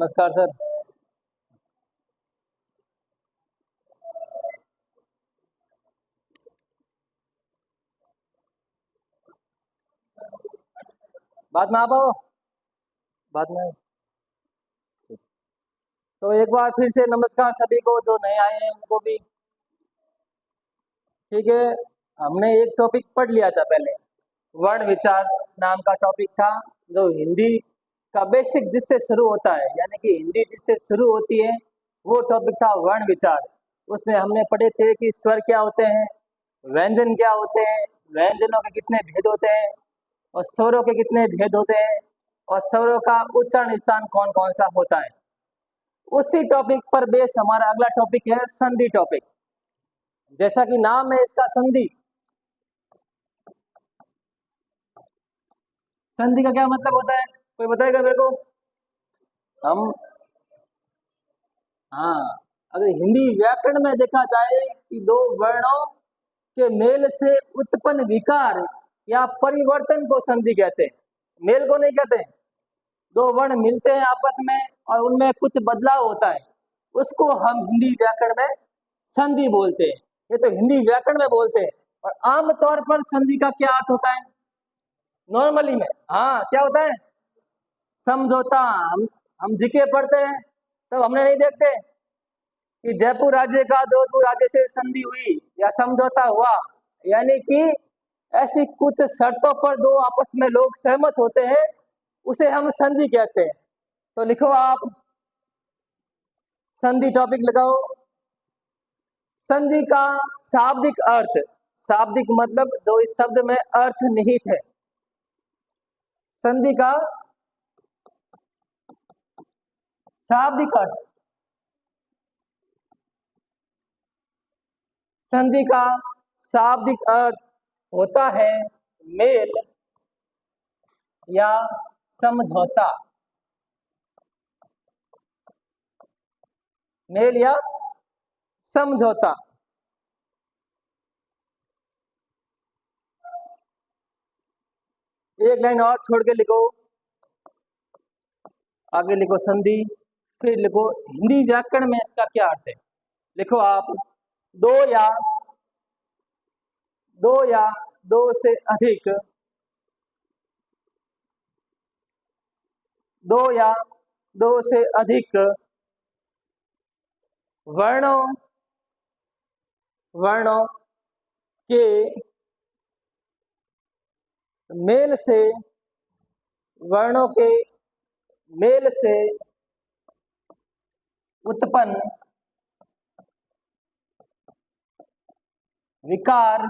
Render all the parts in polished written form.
नमस्कार सर। बाद में आप आओ, बाद में। तो एक बार फिर से नमस्कार सभी को, जो नए आए हैं उनको भी। ठीक है, हमने एक टॉपिक पढ़ लिया था पहले, वर्ण विचार नाम का टॉपिक था, जो हिंदी का बेसिक जिससे शुरू होता है, यानी कि हिंदी जिससे शुरू होती है, वो टॉपिक था वर्ण विचार। उसमें हमने पढ़े थे कि स्वर क्या होते हैं, व्यंजन क्या होते हैं, व्यंजनों के कितने भेद होते हैं, और स्वरों के कितने भेद होते हैं, और स्वरों का उच्चारण स्थान कौन कौन सा होता है। उसी टॉपिक पर बेस हमारा अगला टॉपिक है संधि टॉपिक। जैसा कि नाम है इसका संधि। संधि का क्या मतलब होता है, कोई बताएगा मेरे को? हम हाँ, अगर हिंदी व्याकरण में देखा जाए कि दो वर्णों के मेल से उत्पन्न विकार या परिवर्तन को संधि कहते हैं, मेल को नहीं कहते। दो वर्ण मिलते हैं आपस में और उनमें कुछ बदलाव होता है, उसको हम हिंदी व्याकरण में संधि बोलते हैं। ये तो हिंदी व्याकरण में बोलते हैं। और आमतौर पर संधि का क्या अर्थ होता है नॉर्मली में? हाँ, क्या होता है? समझौता। हम जीके पढ़ते हैं तब हमने नहीं देखते कि जयपुर राज्य का जोधपुर राज्य से संधि हुई या समझौता हुआ, यानी कि ऐसी कुछ शर्तों पर दो आपस में लोग सहमत होते हैं, उसे हम संधि कहते हैं। तो लिखो आप, संधि टॉपिक लगाओ। संधि का शाब्दिक अर्थ, शाब्दिक मतलब जो इस शब्द में अर्थ निहित है। संधि का शाब्दिक अर्थ, संधि का शाब्दिक अर्थ होता है मेल या समझौता। मेल या समझौता। एक लाइन और छोड़ के लिखो, आगे लिखो संधि, फिर लिखो हिंदी व्याकरण में इसका क्या अर्थ है। लिखो आप, दो या दो से अधिक, दो या दो से अधिक वर्णों वर्णों के मेल से, वर्णों के मेल से उत्पन्न विकार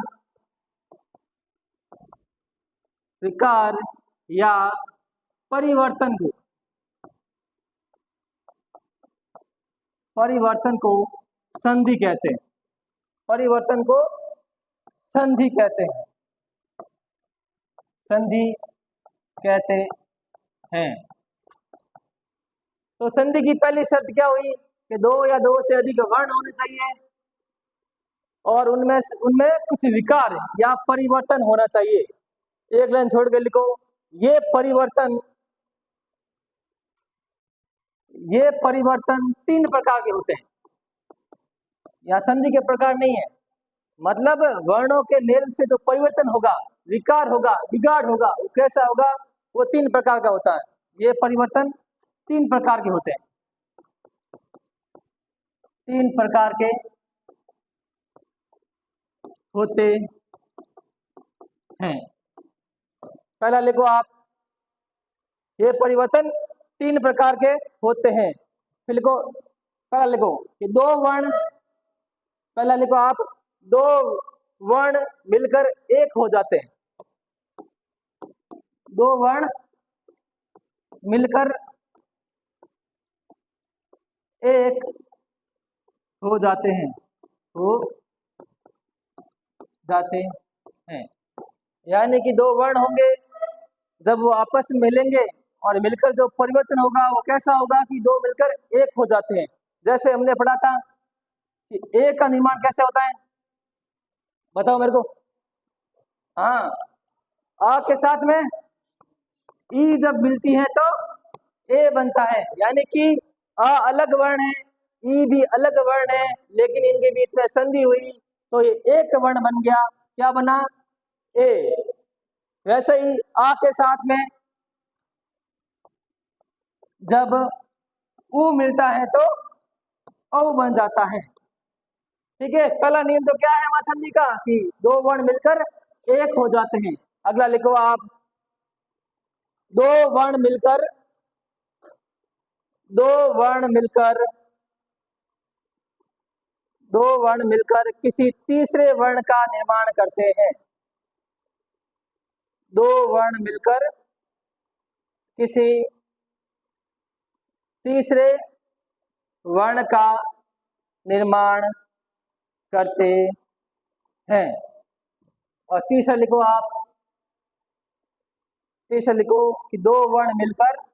या परिवर्तन को संधि कहते हैं। परिवर्तन को संधि कहते हैं, संधि कहते हैं। तो संधि की पहली शर्त क्या हुई कि दो या दो से अधिक वर्ण होने चाहिए और उनमें उनमें कुछ विकार या परिवर्तन होना चाहिए। एक लाइन छोड़ के लिखो, ये परिवर्तन तीन प्रकार के होते हैं। या संधि के प्रकार नहीं है, मतलब वर्णों के मेल से जो परिवर्तन होगा, विकार होगा, बिगाड़ होगा, वो कैसा होगा? वो तीन प्रकार का होता है। ये परिवर्तन तीन प्रकार के होते हैं, तीन प्रकार के होते हैं। पहला लिखो आप, ये परिवर्तन तीन प्रकार के होते हैं। फिर लिखो, पहला लिखो कि दो वर्ण, पहला लिखो आप, दो वर्ण मिलकर एक हो जाते हैं। दो वर्ण मिलकर एक हो जाते हैं, हो जाते हैं। यानी कि दो वर्ण होंगे, जब वो आपस में मिलेंगे और मिलकर जो परिवर्तन होगा वो कैसा होगा कि दो मिलकर एक हो जाते हैं। जैसे हमने पढ़ा था कि ए का निर्माण कैसे होता है, बताओ मेरे को। हाँ, आ के साथ में ई जब मिलती है तो ए बनता है, यानी कि अ अलग वर्ण है, ई भी अलग वर्ण है, लेकिन इनके बीच में संधि हुई तो ये एक वर्ण बन गया। क्या बना? ए। वैसे ही आ के साथ में जब उ मिलता है तो औ बन जाता है। ठीक है, पहला नियम तो क्या है हमारा संधि का कि दो वर्ण मिलकर एक हो जाते हैं। अगला लिखो आप, दो वर्ण मिलकर दो वर्ण मिलकर दो वर्ण मिलकर किसी तीसरे वर्ण का निर्माण करते हैं। दो वर्ण मिलकर किसी तीसरे वर्ण का निर्माण करते हैं। और तीसरा लिखो आप, तीसरा लिखो कि दो वर्ण मिलकर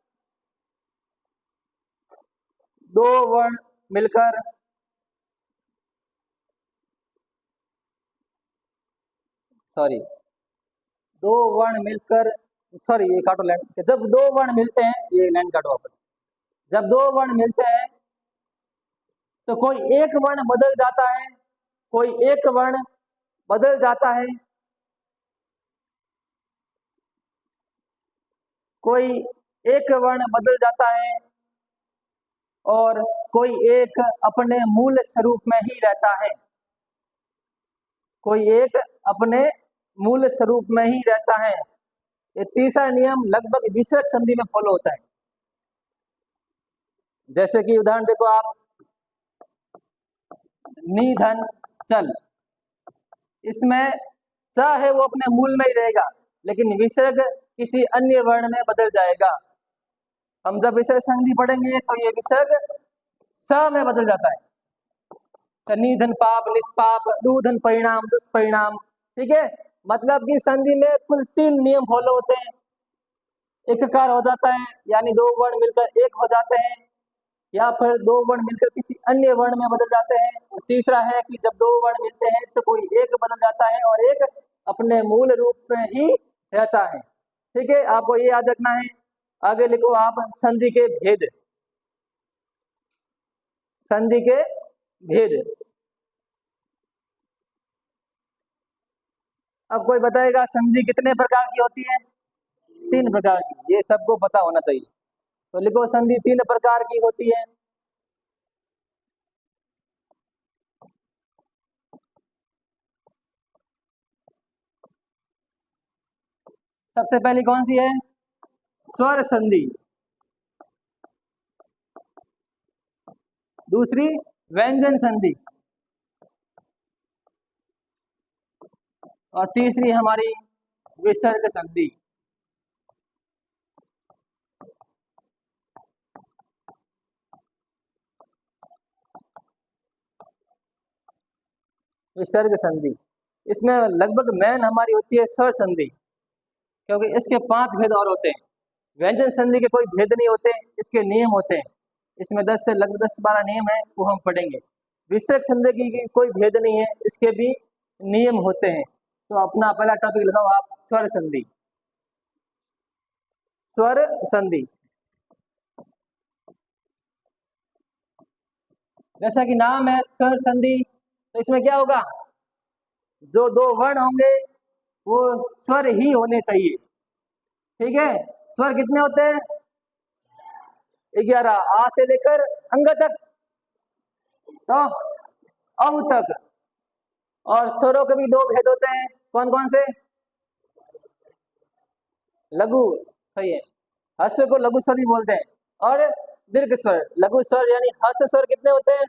सॉरी दो वर्ण मिलकर सॉरी ये काटो लाइन। जब दो वर्ण मिलते हैं, ये लाइन काटो वापस। जब दो वर्ण मिलते हैं तो कोई एक वर्ण बदल जाता है, कोई एक वर्ण बदल जाता है, कोई एक वर्ण बदल जाता है और कोई एक अपने मूल स्वरूप में ही रहता है। कोई एक अपने मूल स्वरूप में ही रहता है। ये तीसरा नियम लगभग विसर्ग संधि में फॉलो होता है। जैसे कि उदाहरण देखो आप, निधन चल, इसमें च है वो अपने मूल में ही रहेगा, लेकिन विसर्ग किसी अन्य वर्ण में बदल जाएगा। हम जब विसर्ग संधि पढ़ेंगे तो ये विसर्ग स में बदल जाता है। निधन पाप निष्पाप, दुधन परिणाम दुष्परिणाम। ठीक है, मतलब कि संधि में कुल 3 नियम फॉलो होते हैं। एककार हो जाता है, यानी दो वर्ण मिलकर एक हो जाते हैं, या फिर दो वर्ण मिलकर किसी अन्य वर्ण में बदल जाते हैं। और तीसरा है कि जब दो वर्ण मिलते हैं तो कोई एक बदल जाता है और एक अपने मूल रूप में ही रहता है। ठीक है, आपको ये याद रखना है। आगे लिखो आप, संधि के भेद। संधि के भेद। अब कोई बताएगा संधि कितने प्रकार की होती है? 3 प्रकार की, ये सबको पता होना चाहिए। तो लिखो संधि 3 प्रकार की होती है। सबसे पहली कौन सी है? स्वर संधि। दूसरी व्यंजन संधि। और तीसरी हमारी विसर्ग संधि। विसर्ग संधि, इसमें लगभग मेन हमारी होती है स्वर संधि, क्योंकि इसके 5 भेद और होते हैं। व्यंजन संधि के कोई भेद नहीं होते, इसके नियम होते हैं। इसमें 10 से लगभग 10-12 नियम है, वो हम पढ़ेंगे। विसर्ग संधि की कोई भेद नहीं है, इसके भी नियम होते हैं। तो अपना पहला टॉपिक लगाओ आप, स्वर संधि। स्वर संधि, जैसा कि नाम है स्वर संधि, तो इसमें क्या होगा? जो दो वर्ण होंगे वो स्वर ही होने चाहिए। ठीक है, स्वर कितने होते हैं? 11, आ से लेकर अंग तक, तो औ तक। और स्वरों के भी 2 भेद होते हैं, कौन कौन से? लघु, सही है, हस्व को लघु स्वर भी बोलते हैं, और दीर्घ स्वर। लघु स्वर यानी हस्व स्वर कितने होते हैं?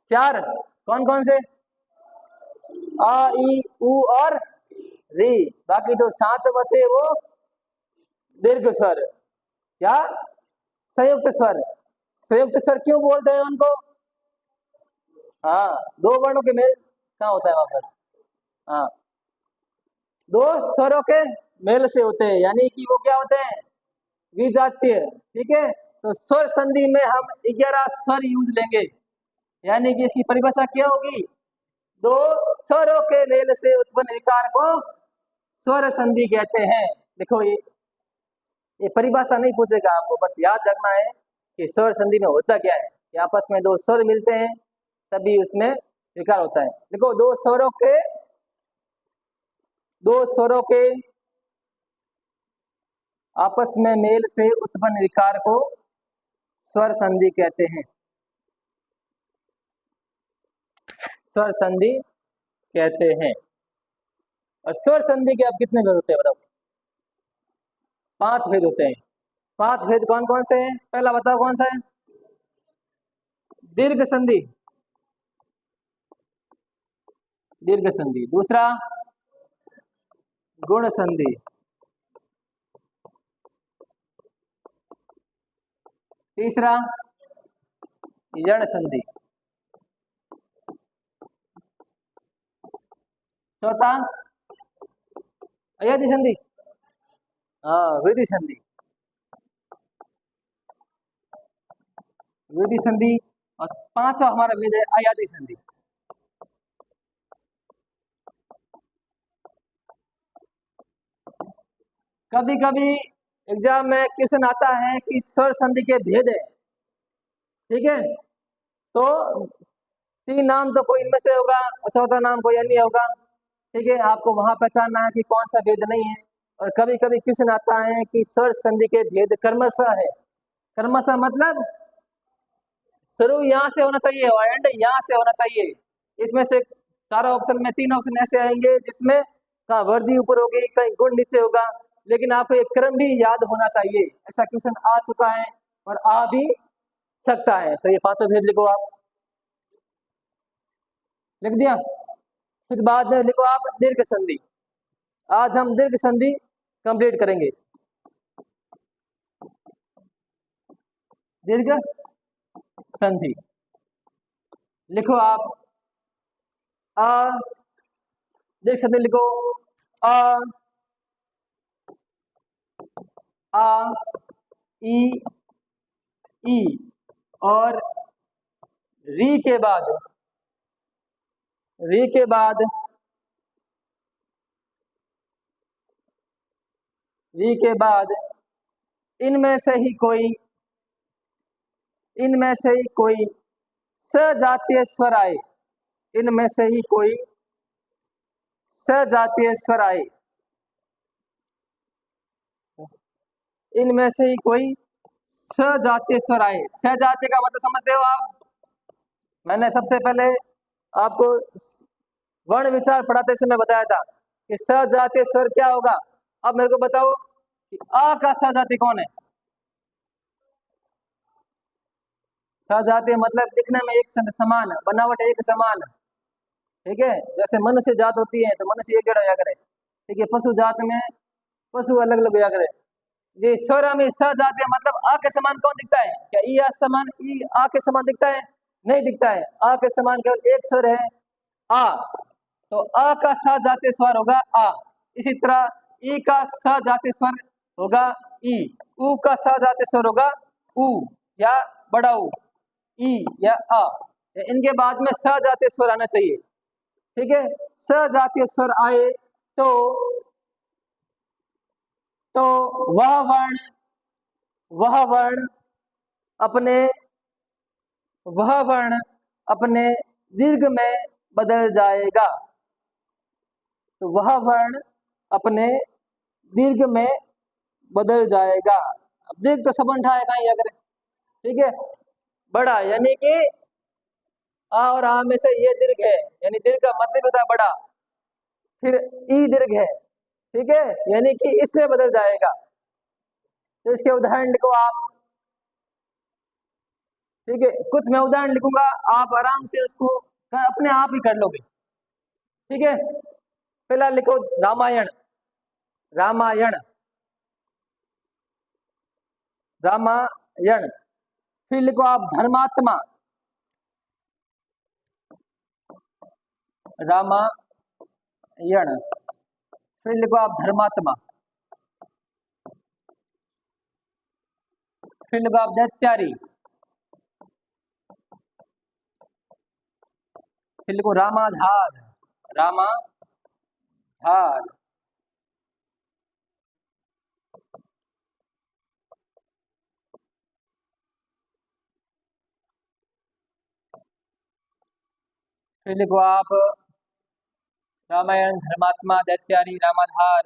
4, कौन कौन से? आ ई उ और री। बाकी जो 7 बचे वो दीर्घ स्वर या संयुक्त स्वर। संयुक्त स्वर क्यों बोलते हैं उनको? हाँ, 2 वर्णों के मेल कहाँ होता है वहां पर? हाँ, 2 स्वरों के मेल से होते हैं, यानी कि वो क्या होते हैं? विजातीय। ठीक है, तो स्वर संधि में हम 11 स्वर यूज लेंगे, यानी कि इसकी परिभाषा क्या होगी? 2 स्वरों के मेल से उत्पन्न विकार को स्वर संधि कहते हैं। देखो ये परिभाषा नहीं पूछेगा आपको, बस याद रखना है कि स्वर संधि में होता क्या है, कि आपस में दो स्वर मिलते हैं तभी उसमें विकार होता है। देखो दो स्वरों के आपस में मेल से उत्पन्न विकार को स्वर संधि कहते हैं, स्वर संधि कहते हैं। और स्वर संधि के अब कितने भेद होते हैं बताओ? 5 भेद होते हैं। 5 भेद कौन कौन से हैं? पहला बताओ कौन सा है? दीर्घ संधि, दीर्घ संधि। दूसरा गुण संधि, तीसरा यण संधि, चौथा अयादि संधि, हाँ विधि संधि, विधि संधि। और 5वां हमारा भेद है अयादि संधि। कभी कभी एग्जाम में क्वेश्चन आता है कि स्वर संधि के भेद है, ठीक है, तो 3 नाम तो कोई इनमें से होगा और चौथा नाम कोई अन्य होगा, ठीक है। आपको वहां पहचानना है कि कौन सा भेद नहीं है। और कभी कभी क्वेश्चन आता है कि स्वर संधि के भेद कर्मशः है। कर्मशः मतलब शुरू यहाँ से होना चाहिए और एंड यहाँ से होना चाहिए। इसमें से 4 ऑप्शन में 3 ऑप्शन ऐसे आएंगे जिसमें का वर्दी ऊपर होगी, कहीं गुण नीचे होगा, लेकिन आपको एक क्रम भी याद होना चाहिए। ऐसा क्वेश्चन आ चुका है और आ भी सकता है। तो ये 5 भेद लिखो आप, लिख दिया। फिर बाद में लिखो आप दीर्घ संधि। आज हम दीर्घ संधि कंप्लीट करेंगे। दीर्घ संधि लिखो आप, आ, दीर्घ संधि लिखो आ, आ, ई और री के बाद, री के बाद, री के बाद इनमें से ही कोई, इनमें से ही कोई सजातीय स्वर आए, इनमें से ही कोई सजातीय स्वर आए, इनमें से ही कोई सजातीय स्वर आए। सजातीय का मतलब समझते हो आप? मैंने सबसे पहले आपको वर्ण विचार पढ़ाते समय बताया था कि सजातीय स्वर क्या होगा। अब मेरे को बताओ कि आ का सजातीय कौन है? सजातीय मतलब दिखने में एक समान, बनावट एक समान, ठीक है। जैसे मनुष्य जात होती है तो मनुष्य एक जड़ा होया करे, ठीक है। पशु जात में पशु अलग अलग होया करे। ये स्वर में सजातीय मतलब आ के समान कौन दिखता है? क्या ई आ समान, ई आ के समान दिखता है? नहीं दिखता है। आ के समान केवल एक स्वर है आ, तो अ का सजातीय स्वर होगा आ। इसी तरह ई का सजातीय स्वर होगा ई, उ का सजातीय स्वर होगा उ या बड़ा उ, ई या आ। इनके बाद में सजातीय स्वर आना चाहिए, ठीक है। सजातीय स्वर आए तो वह वर्ण अपने वह वर्ण अपने दीर्घ में बदल जाएगा। तो वह वर्ण अपने दीर्घ में बदल जाएगा। अब दीर्घ तो सब उठाएगा ही अगर, ठीक है। बड़ा यानी कि आ और आ में से ये दीर्घ है, यानी दीर्घ का मतलब होता है बड़ा। फिर ई दीर्घ है, ठीक है, यानी कि इसमें बदल जाएगा। तो इसके उदाहरण लिखो आप, ठीक है। कुछ मैं उदाहरण लिखूंगा, आप आराम से उसको अपने आप ही कर लोगे, ठीक है। पहला लिखो रामायण, रामायण, रामायण। फिर लिखो आप धर्मात्मा, रामायण। फिर लिखो आप धर्मात्मा। फिर लिखो आप दैत्यारी। फिर लिखो रामाधार, रामाधार। फिर लिखो आप रामायण, धर्मात्मा, दैत्यारी, रामाधार,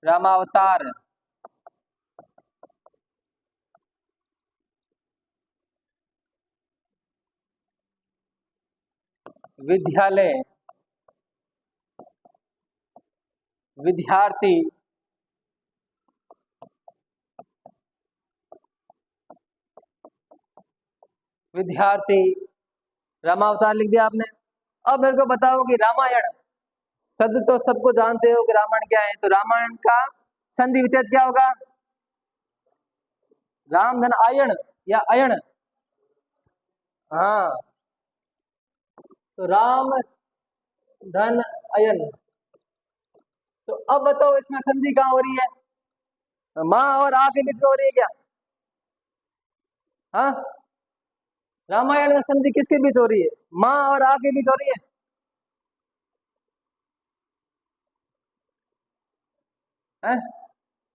रामावतार, विद्यालय, विद्यार्थी, विद्यार्थी, रामावतार लिख दिया आपने। अब मेरे को बताओ कि रामायण शब्द तो सबको जानते हो कि रामायण क्या है, तो रामायण का संधि विच्छेद क्या होगा? राम धन आयन या अयन? हाँ, तो राम धन अयन। तो अब बताओ इसमें संधि कहाँ हो रही है? माँ और आ के बीच में हो रही है क्या? हाँ, रामायण में संधि किसके बीच हो रही है? माँ और आ के बीच हो रही है?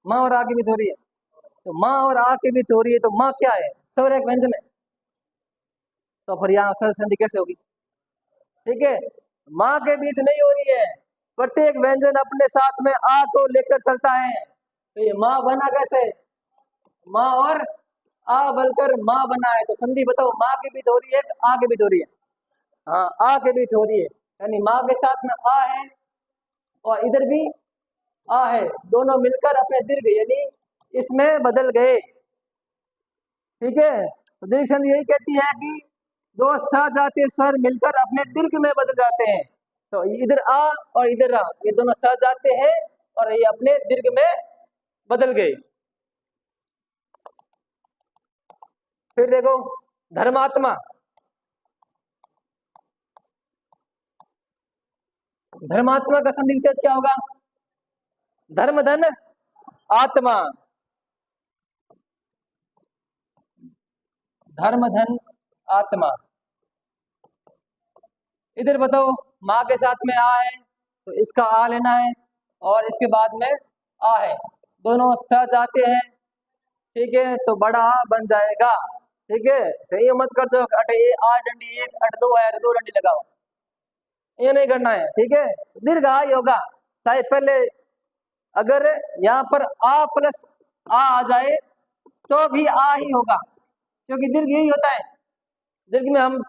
माँ और आ के बीच हो रही है। तो माँ और आ के बीच हो रही है, तो माँ क्या है? स्वर एक व्यंजन है, तो फिर यहाँ स्वर संधि कैसे होगी? ठीक है, माँ के बीच नहीं हो रही है, प्रत्येक व्यंजन अपने साथ में आ को लेकर चलता है, तो ये माँ बना कैसे? माँ और आ बलकर माँ बना है, तो संधि बताओ माँ के बीच हो रही है आ के बीच हो रही है? हाँ, आ के बीच हो रही है, यानी माँ के साथ में आ है और इधर भी आ है, दोनों मिलकर अपने दीर्घ यानी इसमें बदल गए। ठीक है, तो दीर्घ संधि यही कहती है कि दो सजातीय स्वर मिलकर अपने दीर्घ में बदल जाते हैं, तो इधर आ और इधर आ, ये दोनों सजाते हैं और ये अपने दीर्घ में बदल गए। फिर देखो धर्मात्मा, धर्मात्मा का संधि विच्छेद क्या होगा? धर्म धन आत्मा, धर्म धन आत्मा। इधर बताओ माँ के साथ में आ है, तो इसका आ लेना है और इसके बाद में आ है, दोनों सज आते हैं। ठीक है, तो बड़ा आ बन जाएगा। ठीक है, तो ये मत कर दो अटे ये आ डंडी एक अट दो है दो डंडी लगाओ, ये नहीं करना है। ठीक है, दीर्घ आ ही होगा, चाहे पहले अगर यहाँ पर आ प्लस आ जाए तो भी आ ही होगा, क्योंकि दीर्घ यही होता है। दीर्घ में हम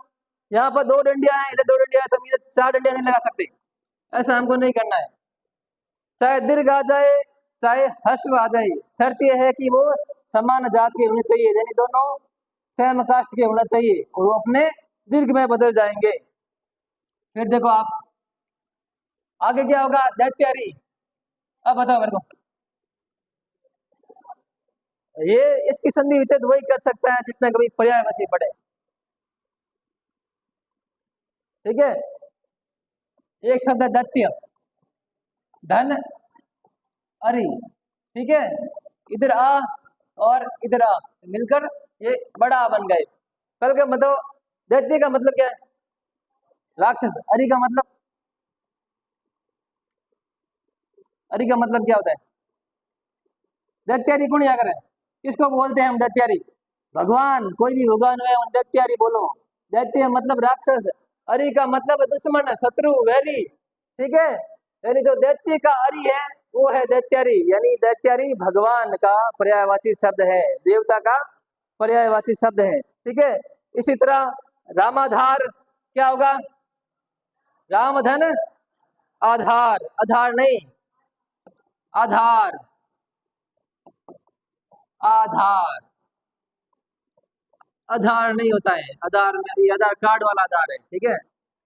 यहाँ पर दो डंडियां हैं, इधर दो डंडियां हैं, तो हम इधर चार डंडियां नहीं लगा सकते, ऐसा हमको नहीं करना है। चाहे दीर्घ आ जाए चाहे हस्व आ जाए, शर्त यह है कि वो समान जात के होने चाहिए, यानी दोनों सेम कास्ट के होना चाहिए और वो अपने दीर्घ में बदल जाएंगे। फिर देखो आप आगे क्या होगा? दैत्यारी। अब बताओ मेरे को, ये इसकी संधि विच्छेद वही कर सकता है जिसने कभी पर्यायवाची पढ़े। ठीक है, एक शब्द है दैत्य, धन अरि। ठीक है, इधर आ और इधर आ मिलकर ये बड़ा आ बन गए। कल का मतलब दैत्य का मतलब क्या है? राक्षस। अरि का मतलब, अरि का मतलब क्या होता है? दैत्यारी कौन याद है? किसको बोलते हैं हम दैत्यारी? भगवान, कोई भी भगवान है उन दैत्यारी बोलो। दैत्य मतलब राक्षस, अरि का मतलब दुश्मन, शत्रु, वैरी। ठीक है, यानी जो दैत्य का अरि है वो है दैत्यारी, यानी दैत्यारी भगवान का पर्यायवाची शब्द है, देवता का पर्यायवाची शब्द है। ठीक है, इसी तरह रामाधार क्या होगा? रामधन आधार, आधार नहीं आधार, आधार, आधार नहीं होता है। आधार में ये आधार कार्ड वाला आधार है। ठीक है,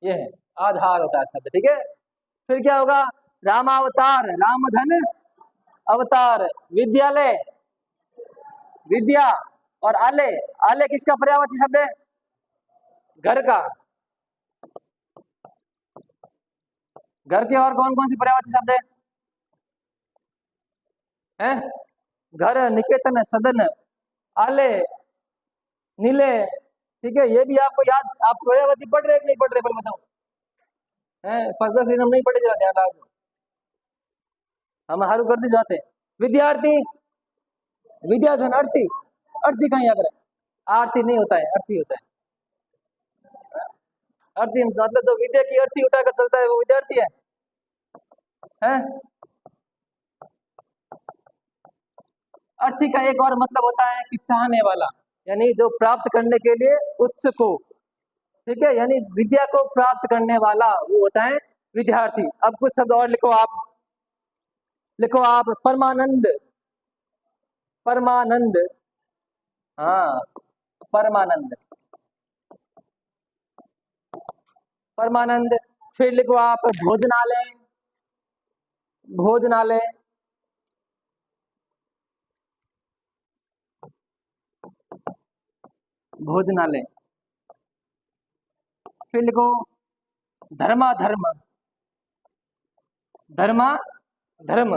ये है आधार होता है शब्द। ठीक है, फिर क्या होगा? रामावतार, रामधन अवतार, विद्यालय, विद्या, और आले, आले किसका पर्यायवाची शब्द है? घर का। घर के और कौन कौन सी पर्यायवाची शब्द है? हैं? घर, निकेतन, सदन, आले, नीले। ठीक है, ये भी आपको याद, आप पर्यायवाची पढ़ रहे हैं कि नहीं पढ़ रहे? पर बताओ, है फर्स्ट हम नहीं पढ़े, जरा ध्यान रखो, हम हारू कर दी जाते हैं। विद्यार्थी, विद्याधन, अर्थी, अर्थी कहीं अगर आरती नहीं होता है, अर्थी होता है। अर्थी मतलब जो विद्या की अर्थी उठाकर चलता है वो विद्यार्थी है, हैं? अर्थी का एक और मतलब होता है कि चाहने वाला, यानी जो प्राप्त करने के लिए उत्सुक हो। ठीक है, यानी विद्या को प्राप्त करने वाला वो होता है विद्यार्थी। अब कुछ शब्द और लिखो आप, लिखो आप परमानंद। परमानंद, हाँ, परमानंद, परमानंद। फिर लिखो आप भोजनालय। भोजनालय, भोजनालय। फिर लिखो धर्माधर्म। धर्मा धर्म।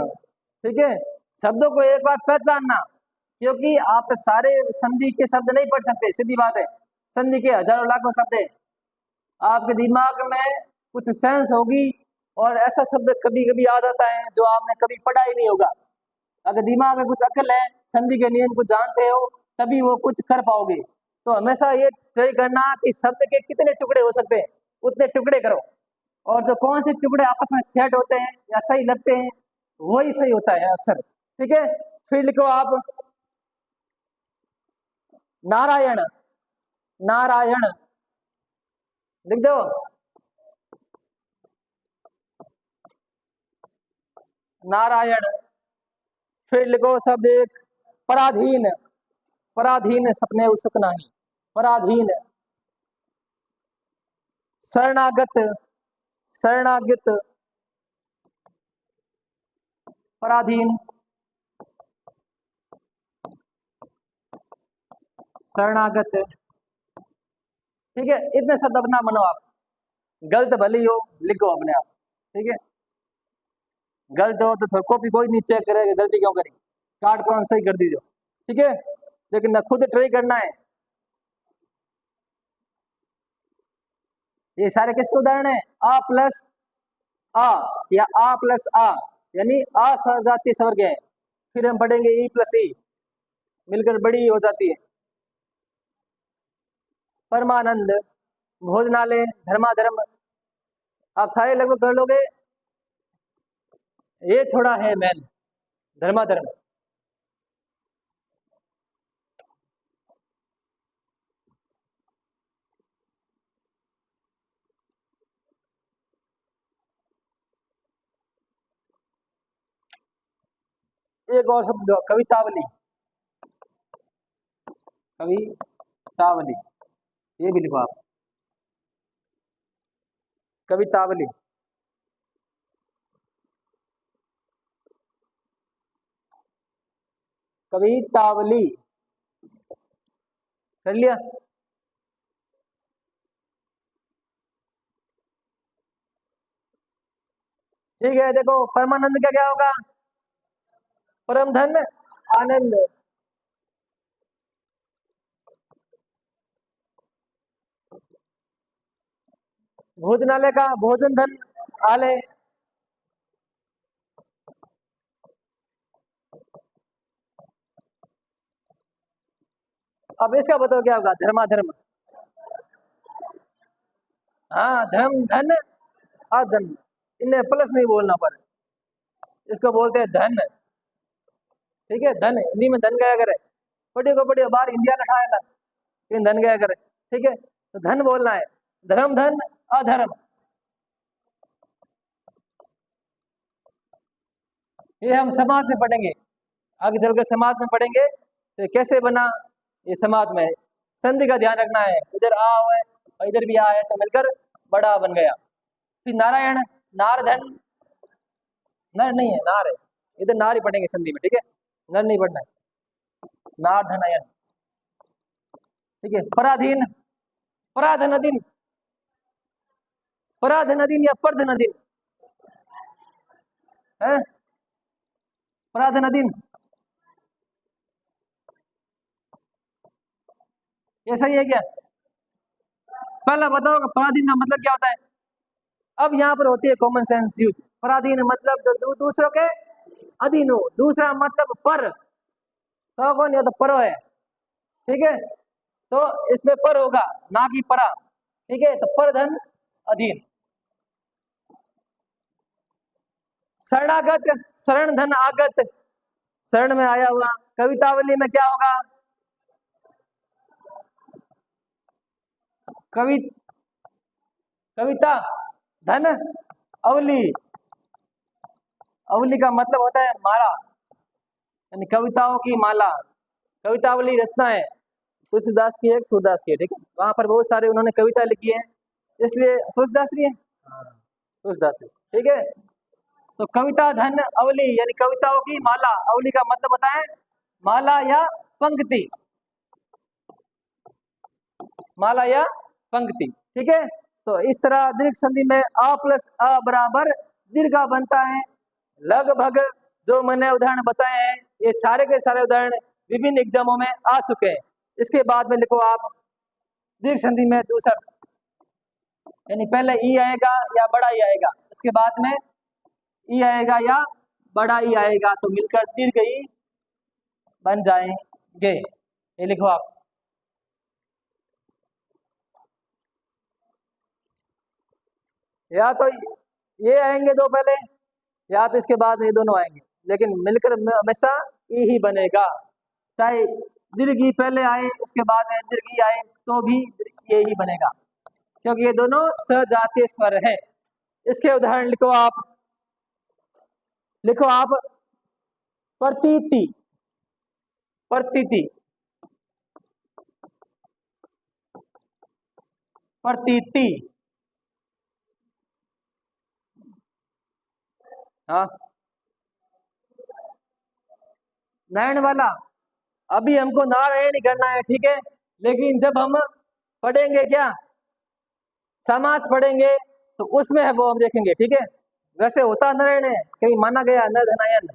ठीक है, शब्दों को एक बार पहचानना, क्योंकि आप सारे संधि के शब्द नहीं पढ़ सकते, सीधी बात है। संधि के हजारों लाखों शब्द है, आपके दिमाग में कुछ सेंस होगी और ऐसा शब्द कभी कभी आ जाता है जो आपने कभी पढ़ा ही नहीं होगा। अगर दिमाग में कुछ अकल है, संधि के नियम को जानते हो, तभी वो कुछ कर पाओगे। तो हमेशा ये ट्राई करना कि शब्द के कितने टुकड़े हो सकते हैं उतने टुकड़े करो, और जो कौन से टुकड़े आपस में सेट होते हैं या सही लगते हैं वही सही होता है अक्सर। ठीक है, फिर लिखो आप नारायण। नारायण लिख दो। नारायण। फिर लिखो शब्द एक पराधीन। पराधीन, सपने उसक नहीं। पराधीन। शरणागत। शरणागत, पराधीन, शरणागत। ठीक है, इतने शब्द अपना बनो आप, गलत भली हो लिखो अपने आप। ठीक है, गलत हो तो कॉपी कोई नहीं चेक करेगा, गलती क्यों करी, काट कौन सही कर दीजिए। ठीक है, लेकिन ना खुद ट्राई करना है। ये सारे किसके उदाहरण है? आ प्लस आ या आ प्लस आ, यानी आ सजातीय स्वर्ग है। फिर हम पढ़ेंगे ई प्लस ई, मिलकर बड़ी हो जाती है। परमानंद, भोजनालय, धर्माधर्म, आप सारे लगभग कर लोगे। ये थोड़ा है मैन, धर्माधर्म। एक और शब्द कवितावली। कवितावली, ये भी लिखो आप, कवितावली। कवितावली कर लिया। ठीक है, देखो परमानंद का क्या होगा? परम धन आनंद। भोजनालय का भोजन धन आलय। अब इसका बताओ क्या होगा? धर्माधर्म। हाँ, धर्म धन अधन, इन्हें प्लस नहीं बोलना पर, इसको बोलते हैं धन। ठीक है, धन हिंदी में धन गया करे, पढ़ियो को पढ़ियो, बाहर इंडिया लठाए ना, लेकिन धन गया करे। ठीक है, तो धन बोलना है, धर्म धन अधर्म। ये हम समाज में पढ़ेंगे, आगे चलकर समाज में पढ़ेंगे तो कैसे बना ये समाज में। संधि का ध्यान रखना है, इधर आ है और इधर भी आ है तो मिलकर बड़ा बन गया। फिर नारायण, नार धन, नर नहीं है नार है, इधर नार ही पढ़ेंगे संधि में। ठीक है, नर नहीं पढ़ना है, नार धन अयन। ठीक है, पराधीन, पराधनाधीन, पराधनाधीन या परधनाधीन है, पराधनाधीन, ये सही है क्या? पहला बताओ पराधीन का मतलब क्या होता है। अब यहाँ पर होती है कॉमन सेंस यूज। पराधीन मतलब जो दूसरों के अधीन हो, दूसरा मतलब पर, तो कौन या तो परो है। ठीक है, तो इसमें पर होगा ना कि परा। ठीक है, तो पर धन अधीन। शरणागत, शरण धन आगत, शरण में आया हुआ। कवितावली में क्या होगा? कविता धन अवली। अवली का मतलब होता है माला, यानी कविताओं की माला। कवितावली रचना है तुलसीदास की, एक सूरदास की है, ठीक है। वहां पर बहुत सारे उन्होंने कविता लिखी है, इसलिए तुलसीदास जी है, तुलसीदास, ठीक है। तो कविता धन अवली यानी कविताओं की माला। अवली का मतलब होता है माला या पंक्ति, माला या पंक्ति, ठीक है। तो इस तरह दीर्घ संधि में अ प्लस अ बराबर दीर्घ बनता है। लगभग जो मैंने उदाहरण बताए हैं ये सारे के सारे उदाहरण विभिन्न एग्जामों में आ चुके हैं। इसके बाद में लिखो आप दीर्घ संधि में दूसरा, यानी पहले ई आएगा या बड़ा ई आएगा, इसके बाद में ई आएगा या बड़ा ई आएगा, तो मिलकर दीर्घ ई बन जाएंगे। ये लिखो आप। या तो ये आएंगे दो पहले, या तो इसके बाद ये दोनों आएंगे, लेकिन मिलकर हमेशा ई ही बनेगा। चाहे दीर्घ ई पहले आए उसके बाद में दीर्घ ई आए तो भी ये ही बनेगा, क्योंकि ये दोनों सजातीय स्वर है। इसके उदाहरण लिखो आप। लिखो आप प्रतीति, प्रतीति, प्रतीति, हाँ। नारायण वाला अभी हमको नारायण ही करना है, ठीक है। लेकिन जब हम पढ़ेंगे क्या समास पढ़ेंगे तो उसमें है वो हम देखेंगे, ठीक है। वैसे होता नारायण है, कहीं माना गया न धनायन,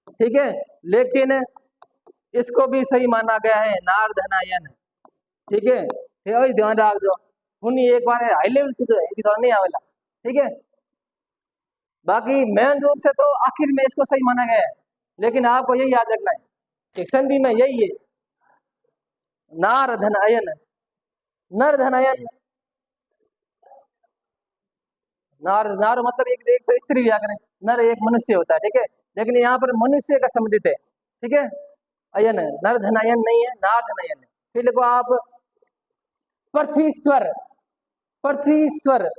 ठीक है, लेकिन इसको भी सही माना गया है नार धनायन, ठीक है। ये ध्यान रखो, उन्हीं एक बार हाई लेवल की तो नहीं आवेला, ठीक है। बाकी मेन रूप से तो आखिर में इसको सही माना गया है, लेकिन आपको यही याद रखना है कि संधि में यही है नार धनायन, नर धनायन। नार, नार मतलब एक तो स्त्री व्याकरण, नर एक मनुष्य होता है, ठीक है, लेकिन यहाँ पर मनुष्य का संबंधित है, ठीक है। अयन है, नर धनायन नहीं है, नार धनायन है। फिर देखो आप पृथ्वीश्वर, पृथ्वीश्वर,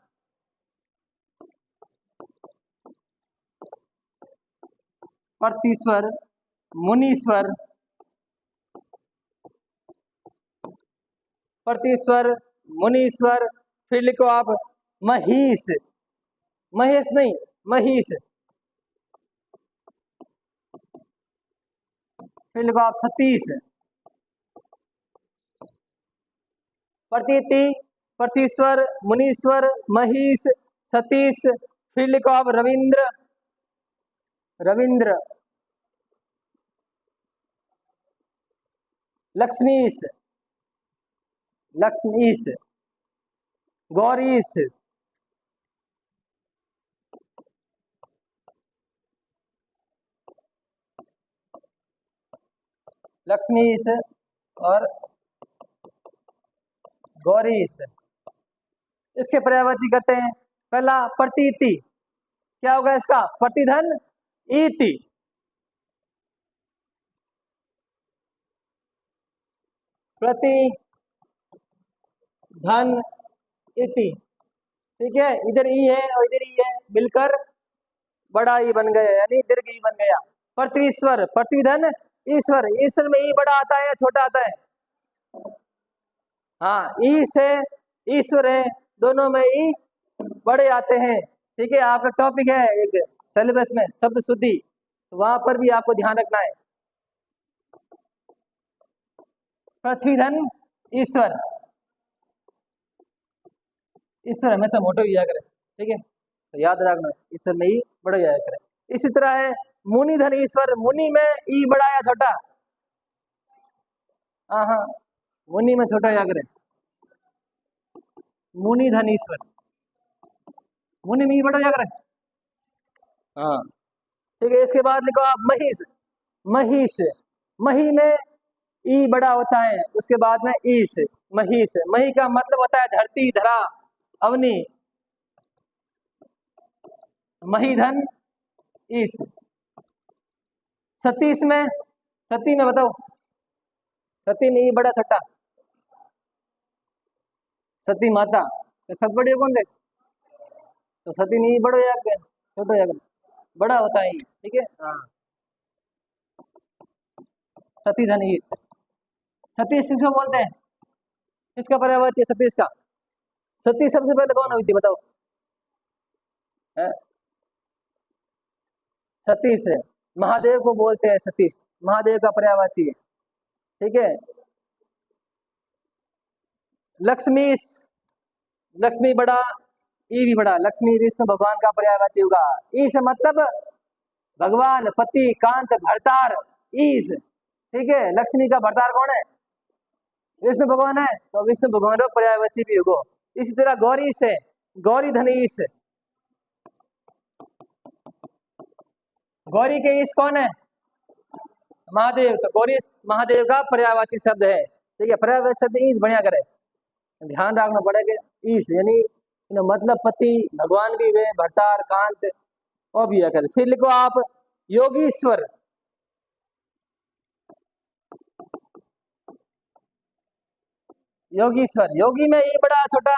पृथ्वीश्वर, मुनीश्वर, पृथ्वीश्वर, मुनीश्वर। फिर लिखो आप महिष, महेश नहीं महिष। फिर लिखो आप सतीश, प्रतीति, पृथ्वीश्वर, मुनीश्वर, महिष, सतीश। फिर लिखो आप रविंद्र, रविंद्र, लक्ष्मीश, लक्ष्मीश, गौरीश, लक्ष्मीश और गौरीश। इसके पर्यायवाची करते हैं। पहला प्रतीति, क्या होगा इसका? प्रतिधन इति, प्रति धन इति, ठीक है। इधर ई है और इधर ई है, मिलकर बड़ा ई बन गया, यानी दीर्घ ई बन गया। पृथ्वीश्वर, पृथ्वीधन ईश्वर, ईश्वर में ई बड़ा आता है या छोटा आता है? हाँ, ई से ईश्वर है, दोनों में ई बड़े आते हैं, ठीक है। आपका टॉपिक है एक सिलेबस में शब्द शुद्धि, तो वहां पर भी आपको ध्यान रखना है। पृथ्वीधन ईश्वर, ईश्वर हमेशा मोटो ही करे, ठीक है, तो याद रखना ईश्वर में ई बड़ा ही करे। इसी तरह है मुनि धन ईश्वर, मुनि में ई बड़ा या छोटा? हाँ हाँ, मुनि में छोटा या करे, मुनि धन ईश्वर, मुनि में ई बड़ा या करे, हाँ, ठीक है। इसके बाद लिखो आप महिष, महिष, मही में ई बड़ा होता है, उसके बाद में ईश, महिष। मही का मतलब होता है धरती, धरा, अवनी, महीधन ईश। सती इसमें, सती में बताओ, सती में ई बड़ा छठा, सती माता तो सब बड़े कौन थे, तो सती नहीं बड़ो या छोटो या बड़ा होता है, ठीक है। हाँ, सती धन ईश। सतीश किसको बोलते हैं, किसका पर्यायवाची है सतीश का, सती सबसे पहले कौन हुई थी बताओ, है? सतीश है, महादेव को बोलते हैं सतीश, महादेव का पर्यायवाची है, ठीक है। लक्ष्मी, लक्ष्मी बड़ा, ई भी बड़ा, लक्ष्मी विष्णु भगवान का पर्यायवाची होगा। ईश मतलब भगवान, पति, कांत, भरतार, ईश, ठीक है। लक्ष्मी का भरतार कौन है, विष्णु भगवान है, तो विष्णु भगवान का पर्यायवाची भी होगा। इसी तरह गौरी से, गौरी धन ईश, गौरी के ईश कौन है, महादेव, तो गौरी महादेव का पर्यायवाची शब्द है, ठीक है। पर्यायवाची शब्द ईश बढ़िया करे, ध्यान रखना पड़ेगा। ईश यानी मतलब पति, भगवान भी वे, भरतार, कांत और भी अगर। फिर लिखो आप योगीश्वर, योगीश्वर, योगी में ई बड़ा छोटा,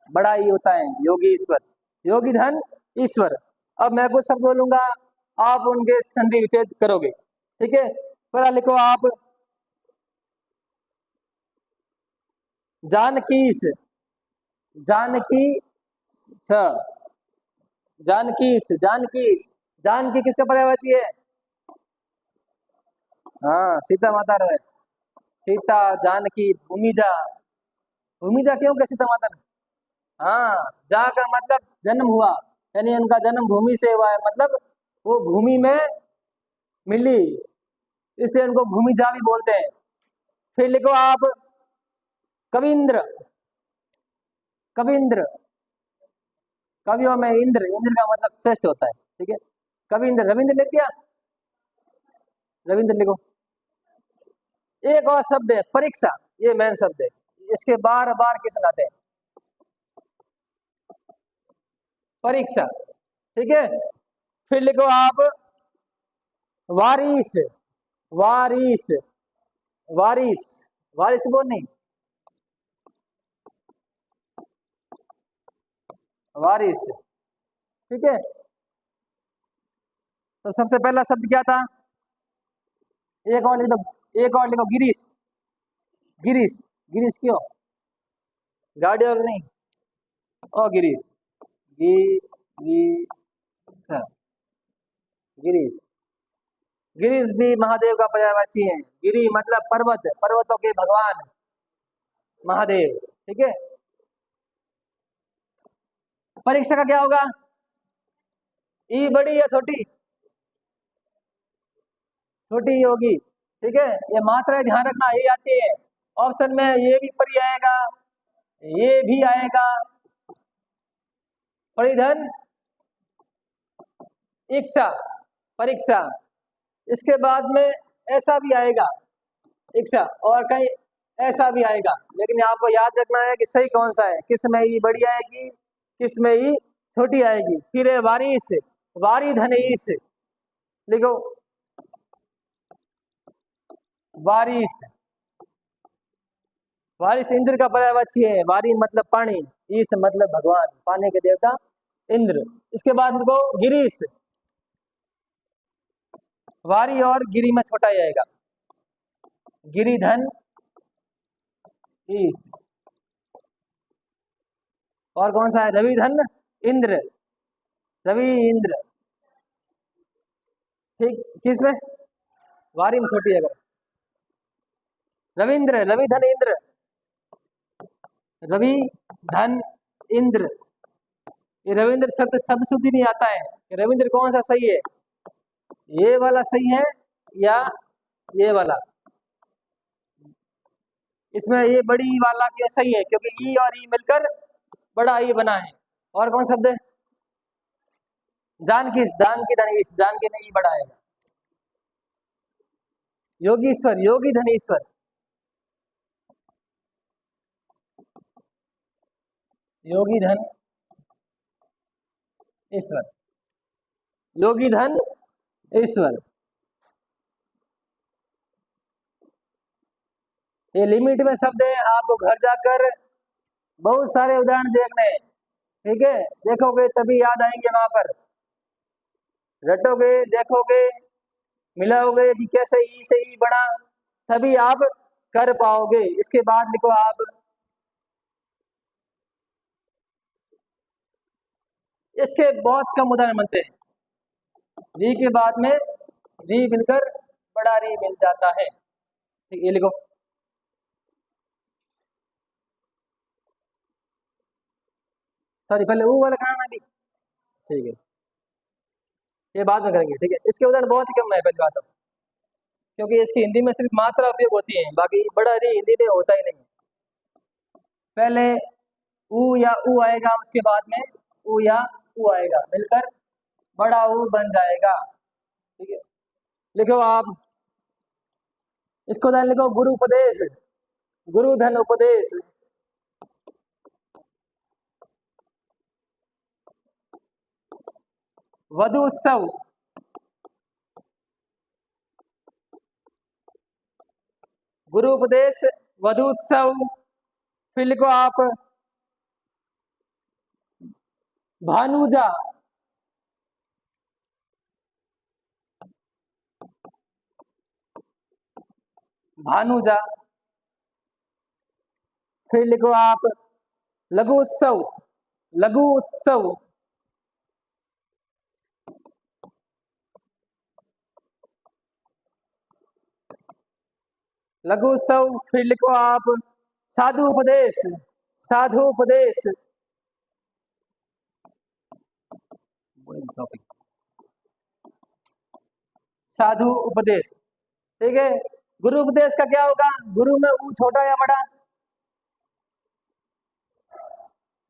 बड़ा ई होता है योगीश्वर, योगी धन ईश्वर। अब मैं कुछ शब्द बोलूंगा, आप उनके संधि विच्छेद करोगे, ठीक है। पहला लिखो आप जानकीस, जानकी स, जानकीस, जानकीस, जानकी किसका पर्यायवाची है, हाँ सीता माता रहे, सीता, जानकी, भूमिजा, भूमिजा क्यों क्या सीता माता ने, हाँ जा का मतलब जन्म हुआ, यानी उनका जन्म भूमि से हुआ है, मतलब वो भूमि में मिली, इसलिए उनको भूमिजा भी बोलते हैं। फिर लिखो आप कविंद्र, कविंद्र, कवियों में इंद्र, इंद्र का मतलब श्रेष्ठ होता है, ठीक है। कविंद्र, रविंद्र लिख दिया, रविंद्र लिखो। एक और शब्द है परीक्षा, ये मेन शब्द है, इसके बार बार किस लाते हैं, परीक्षा, ठीक है। फिर लिखो आप वारिस, वारिस, वारिस, वारिस बोल नहीं, वारिस, ठीक है। तो सबसे पहला शब्द क्या था, एक और लिख दो, एक और लिखो गिरीश, गिरीश, गिरीश क्यों, गाड़ी और नहीं, ओ गिरीश, गिरीश, गिरीश, गिरीश भी महादेव का पर्यायवाची है। गिरी मतलब पर्वत, पर्वतों के भगवान महादेव, ठीक है। परीक्षा का क्या होगा, ई बड़ी या छोटी, छोटी होगी, ठीक है। ये मात्रा ध्यान रखना, ये आती है ऑप्शन में, ये भी परी आएगा, ये भी आएगा, परिधन इच्छा, परीक्षा, इसके बाद में ऐसा भी आएगा इच्छा, और कहीं ऐसा भी आएगा, लेकिन आपको याद रखना है कि सही कौन सा है, किस में ई बड़ी आएगी, किस में ई छोटी आएगी। फिर है वारिस, वारी धनीस, लिखो वारिस, वारिस इंद्र का पर्यायवाची है, वारी मतलब पानी, ईश मतलब भगवान, पानी के देवता इंद्र। इसके बाद लिखो गिरीश, वारी और गिरी में छोटा ही आएगा, गिरिधन ईश। और कौन सा है, रविधन इंद्र, रवि इंद्र, ठीक, किस में, वारी में छोटी है अगर, रविंद्र, रवि धन इंद्र, रवि धन इंद्र, ये रविंद्र शब्द सब शुद्धि नहीं आता है, रविंद्र कौन सा सही है, ये वाला सही है या ये वाला, इसमें ये बड़ी ई वाला क्यों सही है, क्योंकि ई और ई मिलकर बड़ा ई बना है। और कौन शब्द है, जानकी, जानकी धनेश, जानकी ने ई बड़ा है, योगीश्वर, योगी धनेश्वर, योगी धन ईश्वर, योगी धन ईश्वर। ये लिमिट में शब्द है, आपको घर जाकर बहुत सारे उदाहरण देखने हैं, ठीक है। देखोगे तभी याद आएंगे, वहां पर रटोगे, देखोगे, मिलाओगे कि कैसे ई से ई बना, तभी आप कर पाओगे। इसके बाद लिखो आप, इसके बहुत कम उदाहरण बनते हैं। री के बाद में री मिलकर बड़ा री मिल जाता है, ठीक, ये लिखो। सॉरी, पहले वो वाला कराना भी, ठीक है, ये बाद में करेंगे, ठीक है। इसके उदाहरण बहुत ही कम है, पहली बात तो, क्योंकि इसकी हिंदी में सिर्फ मात्रा उपयोग होती है, बाकी बड़ा री हिंदी में होता ही नहीं। पहले ऊ या ऊ आएगा, उसके बाद में ऊ या ऊ आएगा, मिलकर बड़ा ऊ बन जाएगा, ठीक है। लिखो आप इसको, उदाहरण लिखो, गुरु उपदेश, गुरु धन उपदेश, वधु उत्सव, गुरु उपदेश, वधु उत्सव। फिर लिखो आप भानुजा, भानुजा। फिर लिखो आप लघु उत्सव, लघु उत्सव, लघु उत्सव। फिर लिखो आप साधु उपदेश, साधु उपदेश, साधु उपदेश, ठीक है। गुरु उपदेश का क्या होगा, गुरु में ऊ छोटा या बड़ा,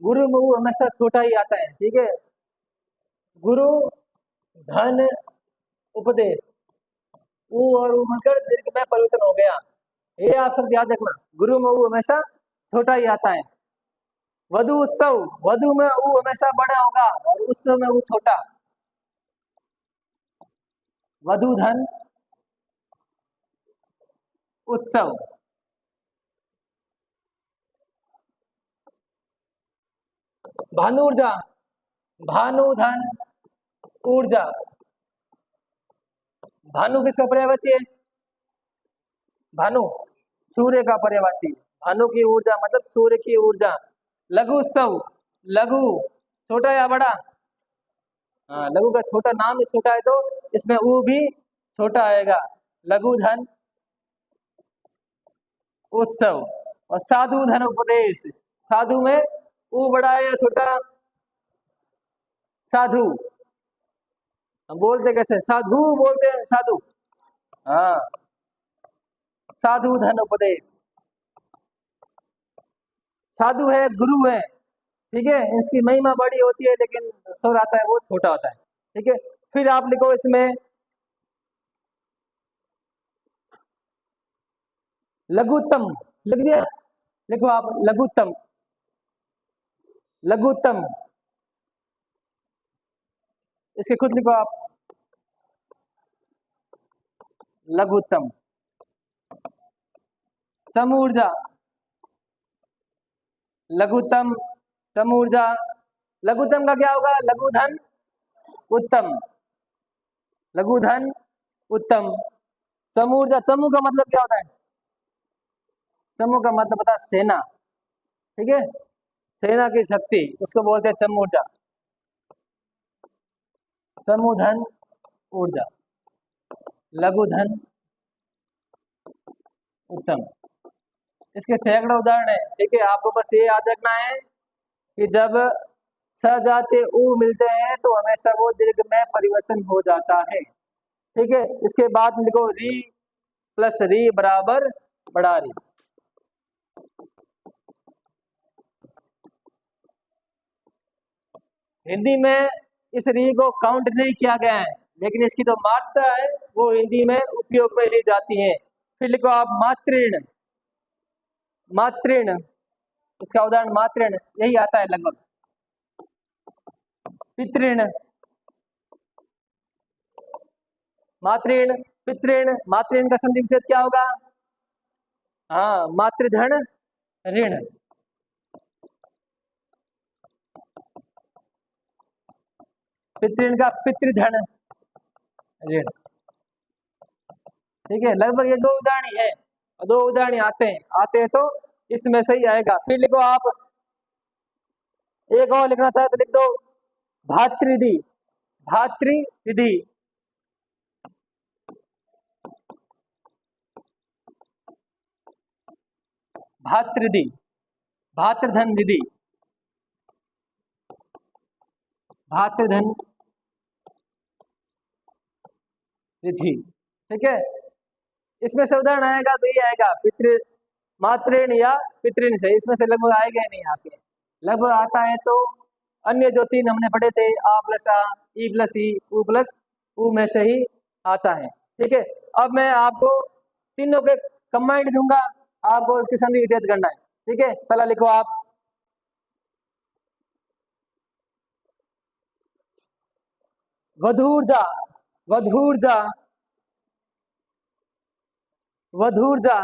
गुरु में ऊ हमेशा छोटा ही आता है, ठीक है। गुरु धन उपदेश, ऊ और ऊ मिलकर दीर्घ में परिवर्तन हो गया, ये आप सब याद रखना। गुरु में ऊ हमेशा छोटा ही आता है। वधु उत्सव, वधु में ऊ हमेशा बड़ा होगा और उत्सव में ऊ छोटा। वधु धन उत्सव, भानु ऊर्जा, भानु धन ऊर्जा। भानु किसका पर्यायवाची है, भानु सूर्य का पर्यायवाची, भानु की ऊर्जा मतलब सूर्य की ऊर्जा। लघु उत्सव, लघु छोटा या बड़ा, हाँ, लघु का छोटा, नाम ही छोटा है तो इसमें ऊ भी छोटा आएगा। लघु धन उत्सव। और साधु धन उपदेश, साधु में ऊ बड़ा है या छोटा, साधु, हम बोलते कैसे, साधु बोलते हैं, साधु, हाँ, साधु धन उपदेश। साधु है, गुरु है, ठीक है, इसकी महिमा बड़ी होती है लेकिन स्वर आता है वो छोटा होता है, ठीक है। फिर आप लिखो इसमें लघुत्तम, लिख दिया, लिखो आप लघुत्तम, लघुत्तम, इसके खुद लिखो आप लघुत्तम। समूर्जा, लघुत्तम, समूर्जा। लघुत्तम का क्या होगा, लघु धन उत्तम, लघु धन उत्तम। समूर्जा, समूह का मतलब क्या होता है, समूह का मतलब पता, सेना, ठीक है, सेना की शक्ति, उसको बोलते हैं समूर्जा, समूह धन ऊर्जा, लघु धन उत्तम। इसके सैकड़ों उदाहरण है, ठीक है। आपको बस ये याद रखना है कि जब सजाते ऊ मिलते हैं तो हमेशा वो दीर्घ में परिवर्तन हो जाता है, ठीक है। इसके बाद लिखो री प्लस री बराबर बड़ा री। हिंदी में इस री को काउंट नहीं किया गया है, लेकिन इसकी जो मात्रा है वो हिंदी में उपयोग में ली जाती है। फिर लिखो आप मातृण, मातृण, इसका उदाहरण मातृण, यही आता है लगभग। पितृण, मातृण, पितृण, मातृण का संधि विच्छेद क्या होगा? हाँ, मातृधन ऋण। पितृण का पितृधन ऋण। ठीक है, लगभग ये 2 उदाहरण ही है, और 2 उदाहरण आते हैं तो इसमें सही आएगा। फिर लिखो आप, एक और लिखना चाहे तो लिख दो भातृधि। भातृधि, भातृधि, भातृधन विधि, भातृधन विधि। ठीक है, इसमें से उदाहरण आएगा तो ये आएगा पितृ मातृण या पितृण से, इसमें से लगभग आएगा ही नहीं आपके। लगभग आता है तो अन्य जो 3 हमने पढ़े थे, आ प्लस आ, ई प्लस ई, उ प्लस उ में से ही आता है। ठीक है, अब मैं आपको तीनों के कंबाइंड दूंगा, आपको उसकी संधि विच्छेद करना है। ठीक है, पहला लिखो आप वधूर्जा। वधूर्जा, वधूर्जा,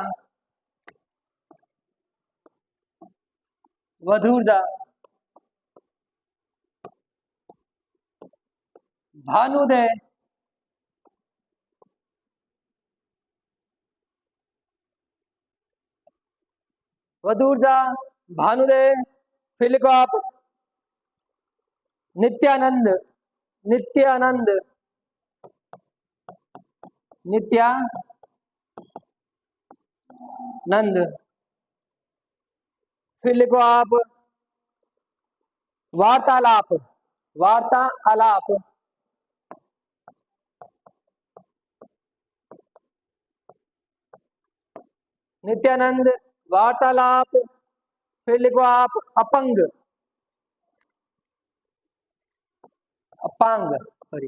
वधूर्जा, भानुदय, वधूर्जा, भानुदय। फिर लिखो आप नित्यानंद। नित्यानंद, नित्यानंद। फिर लिखो आप वार्तालाप। वार्तालाप, नित्यानंद, वार्तालाप। फिर लिखो आप अपंग। अपांग, सॉरी,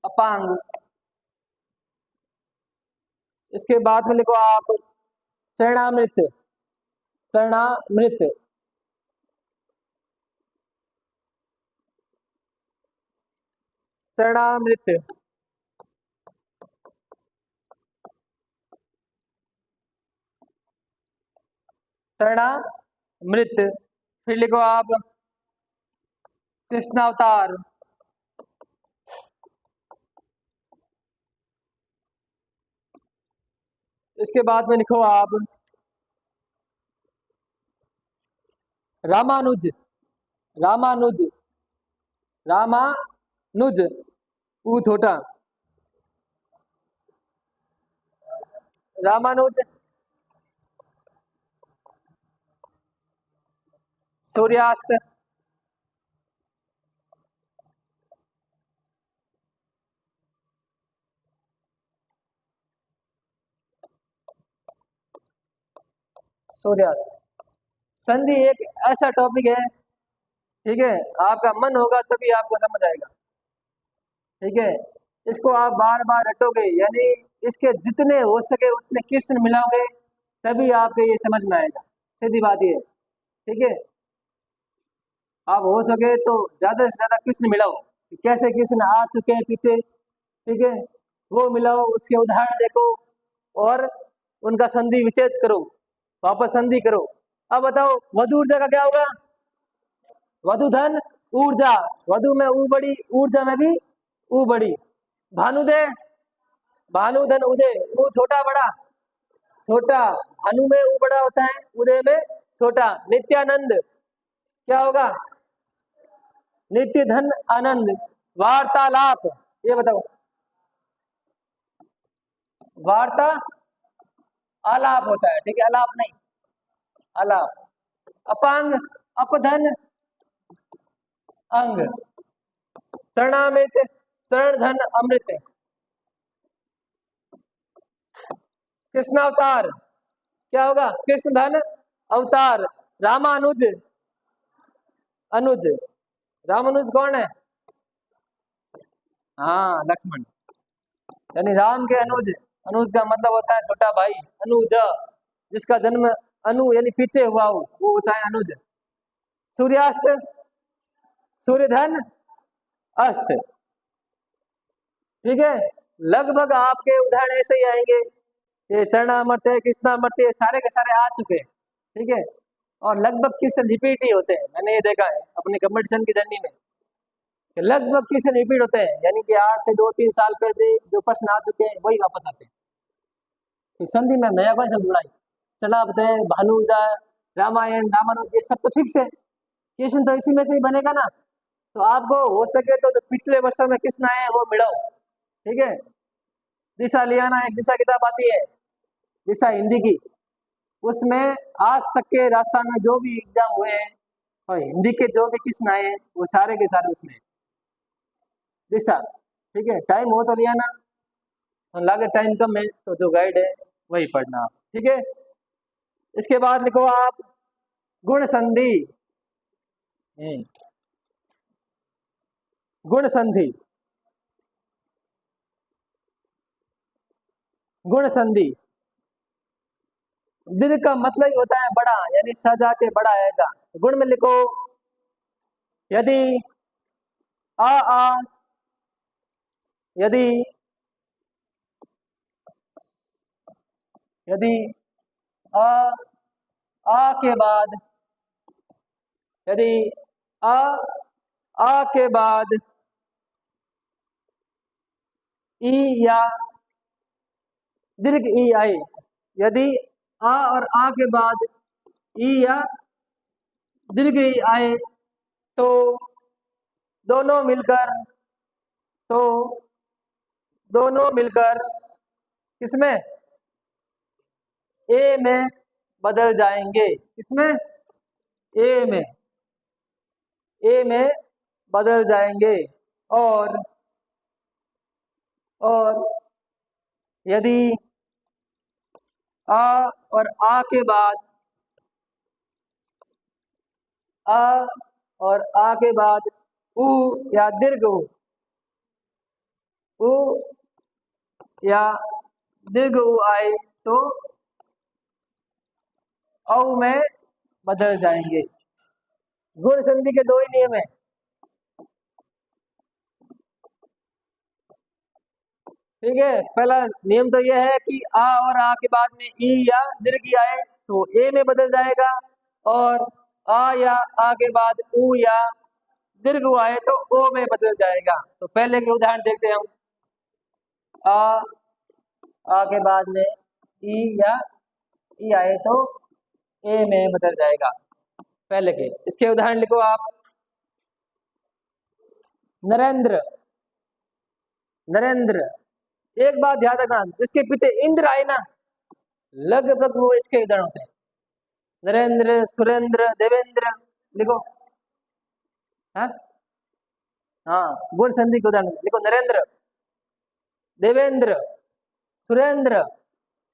अपांग। इसके बाद में लिखो आप शरणामृत। शरणामृत, शरणामृत। शरणामृत। फिर लिखो आप कृष्णावतार। इसके बाद में लिखो आप रामानुज। रामानुज, रामानुज, ऊ छोटा, रामानुज। सूर्यास्त, सूर्यास्त। संधि एक ऐसा टॉपिक है, ठीक है, आपका मन होगा तभी आपको समझ आएगा। ठीक है, इसको आप बार बार रटोगे, यानी इसके जितने हो सके उतने क्वेश्चन मिलाओगे, तभी आपको ये समझ में आएगा। सीधी बात ये है। ठीक है, आप हो सके तो ज्यादा से ज्यादा क्वेश्चन मिलाओ, कैसे क्वेश्चन आ चुके हैं पीछे। ठीक है, वो मिलाओ, उसके उदाहरण देखो और उनका संधि विच्छेद करो, वापस संधि करो। अब बताओ वधु ऊर्जा का क्या होगा? वधु धन ऊर्जा, वधु में ऊ बड़ी, ऊर्जा में भी ऊ बड़ी। भानुदय, भानु धन उदय, ऊ छोटा बड़ा, छोटा। भानु में ऊ बड़ा होता है, उदय में छोटा। नित्यानंद क्या होगा? नित्य धन आनंद। वार्तालाप, ये बताओ, वार्ता आलाप होता है, ठीक है, आलाप नहीं, आलाप। अपांग, अपधन अंग। शरणामृत, शरण धन अमृत। कृष्णावतार क्या होगा? कृष्ण धन अवतार। रामानुज, अनुज, रामानुज कौन है? हाँ, लक्ष्मण, यानी राम के अनुज अनुज का मतलब होता है छोटा भाई। अनुज, जिसका जन्म अनु यानी पीछे हुआ हो, वो होता है अनुज। सूर्यास्त, सूर्यधन, अस्त। ठीक है, लगभग आपके उदाहरण ऐसे ही आएंगे। ये चरणामर्त्य, कृष्णामर्त्य सारे के सारे आ चुके हैं। ठीक है, और लगभग क्वेश्चन रिपीट ही होते हैं। मैंने ये देखा है अपने कंपटीशन की जर्नी में, लगभग क्वेश्चन रिपीट होते हैं, यानी कि आज से 2-3 साल पहले जो प्रश्न आ चुके हैं वही वापस आते हैं। तो संधि में नया कोई शब्द उड़ाई, चलापते, भानुजा, रामायण, रामानुज, ये सब तो फिक्स है, क्वेश्चन तो इसी में से ही बनेगा ना। तो आपको हो सके तो जो पिछले वर्षों में कृष्ण आए हैं वो मिलाओ। ठीक है, दिशा लियाना, एक दिशा किताब आती है, दिशा हिंदी की, उसमें आज तक के राजस्थान में जो भी एग्जाम हुए हैं और हिंदी के जो भी क्वेश्चन आए हैं वो सारे के सारे उसमें दिशा। ठीक है, टाइम हो तो लिया ना, और लागे टाइम कम है तो जो गाइड है वही पढ़ना। ठीक है, इसके बाद लिखो आप गुण संधि। गुण संधि, गुण संधि, दीर्घ का मतलब ही होता है बड़ा, यानी सजा के बड़ा आएगा। गुण में लिखो, यदि आ आ, यदि यदि आ आ के बाद, यदि आ आ के बाद ई या दीर्घ ई आए, यदि आ और आ के बाद ई या दीर्घ ई आए तो दोनों मिलकर, तो दोनों मिलकर किसमें, ए में बदल जाएंगे। किसमें, ए में, ए में बदल जाएंगे। और यदि आ और आ के बाद, आ और आ के बाद उ या दीर्घ उ या दीर्घ उ आए तो औ में बदल जाएंगे। गुण संधि के दो ही नियम है। ठीक है, पहला नियम तो यह है कि आ और आ के बाद में ई या दीर्घ ई आए तो ए में बदल जाएगा, और आ या आ के बाद उ या दीर्घ उ आए तो ओ में बदल जाएगा। तो पहले के उदाहरण देखते हैं हम। आ के बाद में ई या ई आए तो ए में बदल जाएगा, पहले के। इसके उदाहरण लिखो आप, नरेंद्र, नरेंद्र। एक बात ध्यान रखना, जिसके पीछे इंद्र आए ना, लगभग वो इसके उदाहरण होते हैं। नरेंद्र, सुरेंद्र, देवेंद्र, लिखो। हाँ हाँ, गुण संधि के उदाहरण लिखो, नरेंद्र, देवेंद्र, सुरेंद्र,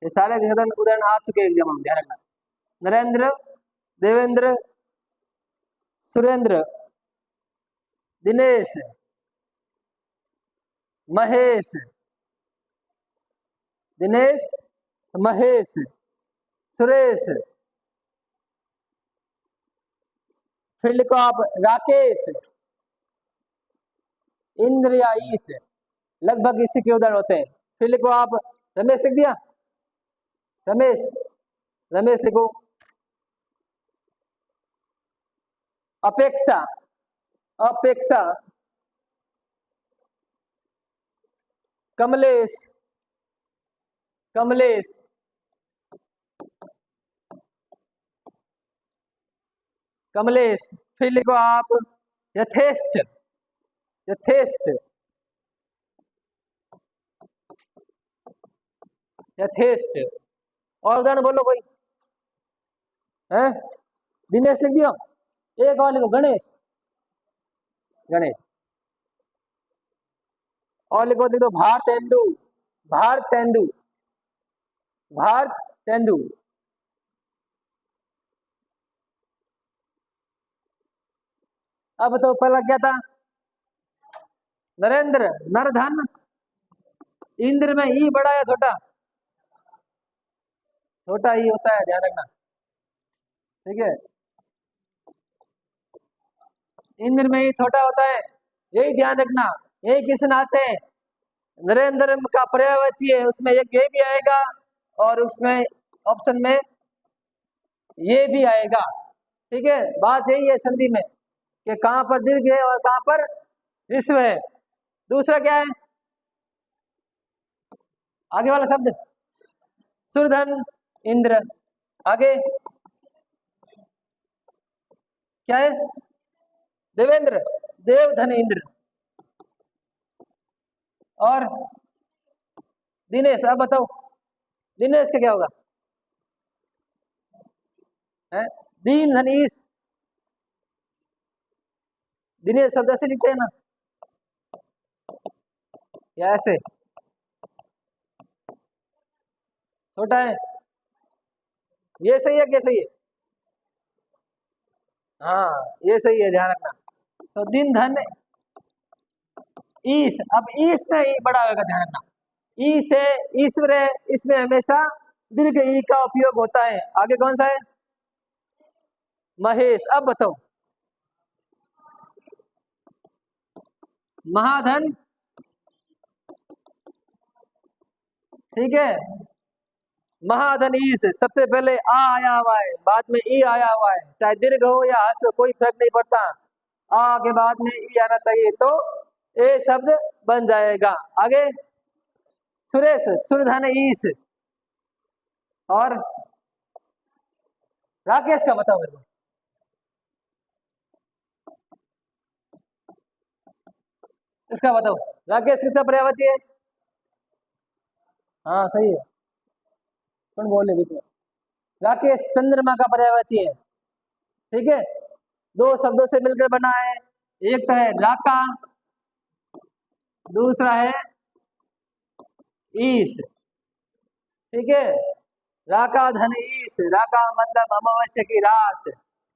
ये सारे के उदाहरण आ चुके हैं एग्जाम में, ध्यान रखना। नरेंद्र, देवेंद्र, सुरेंद्र, दिनेश, महेश, दिनेश, महेश, सुरेश। फिर लिखो आप राकेश, इंद्र या ईश, लगभग इसी के उदाहरण होते हैं। फिर लिखो आप रमेश, लिख दिया रमेश, रमेश लिखो। अपेक्षा, अपेक्षा, कमलेश, कमलेश, कमलेश। फिर लिखो आप यथेष्ट, यथेष्ट, यथेष्ट। और उदाहरण बोलो कोई है। दिनेश लिख दिया, एक और लिखो गणेश, गणेश। और लिखो, लिख दो भारतेंदु, भारतेंदु, भारतेंदु। अब तो पहला क्या था, नरेंद्र, नरधन, इंद्र में ई बड़ा या छोटा, छोटा ही होता है, ध्यान रखना। ठीक है, इंद्र में ही छोटा होता है, यही ध्यान रखना। यही क्वेश्चन आते हैं। नरेंद्र का पर्यायवाची है, उसमें एक ये भी आएगा और उसमें ऑप्शन में ये भी आएगा। ठीक है, बात यही है संधि में कि कहां पर दीर्घ है और कहां पर ह्रस्व है। दूसरा क्या है, आगे वाला शब्द सुरधन इंद्र। आगे क्या है, देवेंद्र, देवधन इंद्र। और दिनेश, अब बताओ दिनेश का क्या होगा, है दीन धनीश। दिनेश शब्द ऐसे लिखते हैं ना, या ऐसे, छोटा है, ये सही है क्या, सही है, हाँ ये सही है, ध्यान रखना। तो दिन धन ईश, अब ईश में ई बड़ा होगा, ध्यान रखना। ई से ईश्वर है, इसमें हमेशा दीर्घ ई का उपयोग होता है। आगे कौन सा है, महेश। अब बताओ, महाधन, ठीक है, महाधन ईश, सबसे पहले आ आया हुआ है, बाद में ई आया हुआ है, चाहे दीर्घ हो या ह्रस्व कोई फर्क नहीं पड़ता, आ के बाद में ई आना चाहिए, तो ए शब्द बन जाएगा। आगे सुरेश, सुरधन ईश। और राकेश का बताओ मेरे को, इसका बताओ, राकेश किसका पर्यायवाची है, हाँ सही है, कौन बोले बीच में, राकेश चंद्रमा का पर्यायवाची है। ठीक है, दो शब्दों से मिलकर बना है, एक तो है राका, दूसरा है ईश। ठीक है, राका धन ईश, राका मतलब अमावस्या की रात,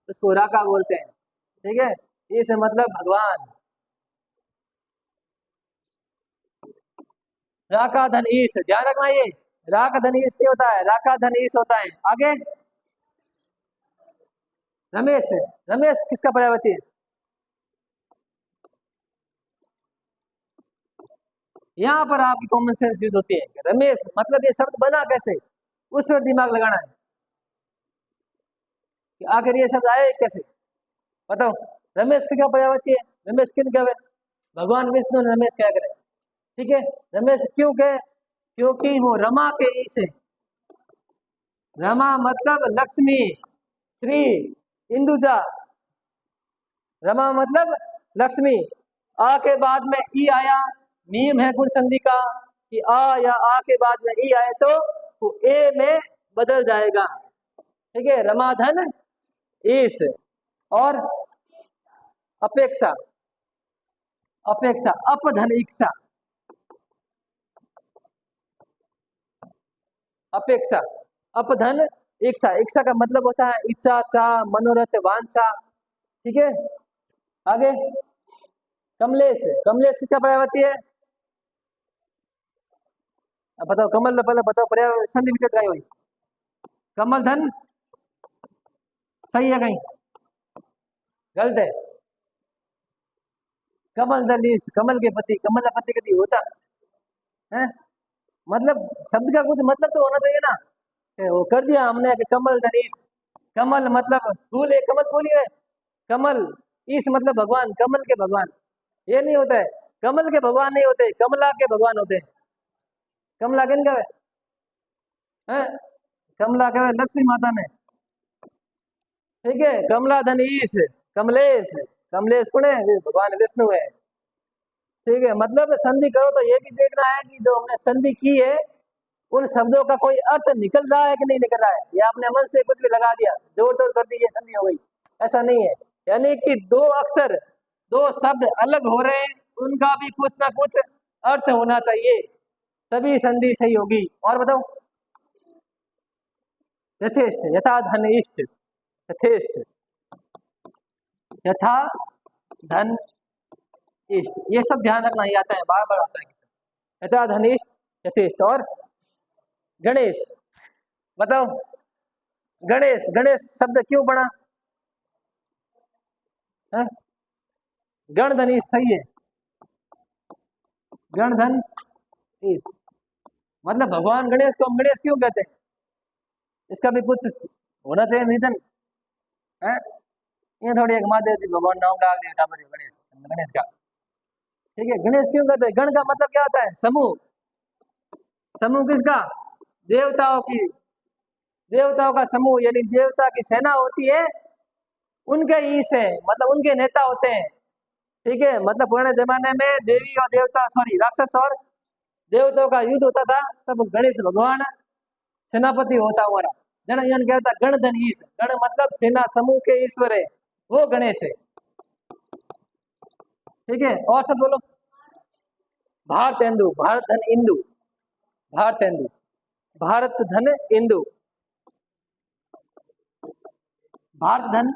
उसको राका बोलते हैं। ठीक है, ईश मतलब भगवान, राका धन ईश, ध्यान रखना। ये राका धन ईश नहीं होता है, राका धन ईश होता है। आगे रमेश, रमेश किसका पर्यायवाची है, यहाँ पर आपकी कॉमन सेंस यूज होती है। रमेश मतलब ये शब्द बना कैसे, उस पर दिमाग लगाना है कि आखिर ये शब्द आए कैसे, बताओ। रमेश का क्या पर्यायवाची है, रमेश किन क्या है, भगवान विष्णु ने रमेश क्या करे। ठीक है, रमेश क्यों कहे, क्योंकि वो रमा के ई से, रमा मतलब लक्ष्मी, श्री, इंदुजा, रमा मतलब लक्ष्मी। आ के बाद में ई आया, नियम है गुण संधि का कि आ या आ के बाद में ई आए तो वो ए में बदल जाएगा। ठीक है, रमाधन ईश। और अपेक्षा, अपेक्षा अपधन इक्षा, अपेक्षा अपधन इच्छा, इच्छा का मतलब होता है इच्छा, चाह, मनोरथ, वांछा। ठीक है, आगे कमलेश, कमलेश किसका पर्यायवाची है, अब बताओ, कमल पहले बताओ, पर्याय संधि विच्छेद का हुई, कमल धन सही है, कहीं गलत है, कमल दलीस, कमल के पति, कमल का पति कभी होता है, मतलब शब्द का कुछ मतलब तो होना चाहिए ना, वो कर दिया हमने कि कमल दलीस, कमल मतलब फूल है, कमल फूल ही है, कमल इस मतलब भगवान, कमल के भगवान, ये नहीं होता है, कमल के भगवान नहीं होते, कमला के भगवान होते हैं। कमला किन का है, कमला का लक्ष्मी माता ने। ठीक है, कमला धनीश, कमलेश, कमलेश कौन है, भगवान विष्णु है। ठीक है, मतलब संधि करो तो ये भी देखना है कि जो हमने संधि की है उन शब्दों का कोई अर्थ निकल रहा है कि नहीं निकल रहा है, या आपने मन से कुछ भी लगा दिया, जोर जोर कर दी, ये संधि हो गई, ऐसा नहीं है। यानी कि दो अक्षर, दो शब्द अलग हो रहे हैं, उनका भी कुछ ना कुछ अर्थ होना चाहिए, तभी संधि सही होगी। और बताओ, यथेष्ट, यथा धन इष्ट, यथेष्ट, यथा धन इष्ट, ये सब ध्यान रखना ही आता है, बार बार आता है, यथा धन इष्ट, यथेष्ट। और गणेश बताओ। गणेश, गणेश शब्द क्यों बना? है? गणधन ईश, सही है। गणधन ईश मतलब भगवान गणेश को हम गणेश क्यों कहते हैं? इसका भी कुछ होना चाहिए रीजन है। ये थोड़ी एक महादेव जी भगवान नाम डाल दिया टाबर गणेश, गणेश का। ठीक है, गणेश क्यों कहते हैं? गण का मतलब क्या होता है? समूह। समूह किसका? देवताओं की, देवताओं का समूह, यानी देवता की सेना होती है, उनके ईश है, मतलब उनके नेता होते हैं। ठीक है, मतलब पुराने जमाने में देवी और देवता, सॉरी राक्षस और देवताओं का युद्ध होता था, तब गणेश भगवान सेनापति होता हमारा। जन यन कहता गणधन ईश, गण मतलब सेना समूह के ईश्वर है, वो गणेश है। ठीक है, और सब बोलो। भारतेंदु, भारत धन इंदु, भारतेंदु, भारत धन इंदु, भारत धन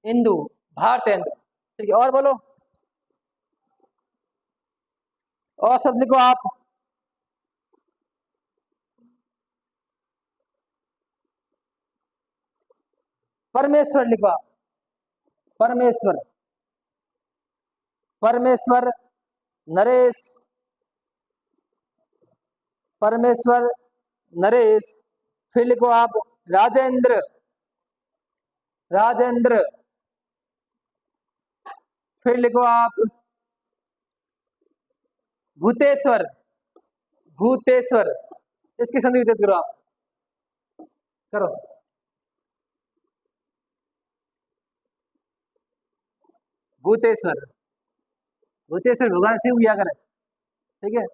इंदु, भारतेंदु। ठीक है, और बोलो, और सब लिखो आप। परमेश्वर लिखो आप, परमेश्वर, परमेश्वर नरेश, परमेश्वर नरेश। फिर लिखो आप राजेंद्र, राजेंद्र। फिर लिखो आप भूतेश्वर, भूतेश्वर। इसकी संधि विच्छेद करो आप, करो। भूतेश्वर, भूतेश्वर भगवान शिव किया करे। ठीक है,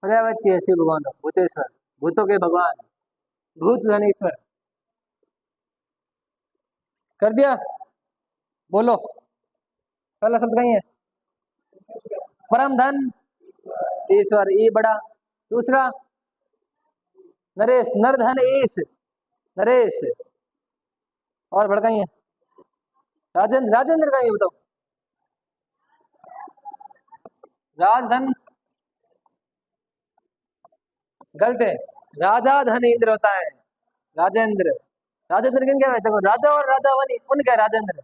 पर्यावची है शिव भगवान, भूतेश्वर भूतों के भगवान, भूत धनेश्वर। कर दिया? बोलो, पहला शब्द कहीं है? परम धन ईश्वर, ई बड़ा। दूसरा नरेश, नर धन ईश, नरेश। और बड़ा कहीं है? राजेंद्र, राजेंद्र कहीं है बताओ? राजधन गलत है, राजा धन इंद्र होता है, राजेंद्र। राजेंद्र किन क्या है? राजा और राजा वनी उनका राजेंद्र,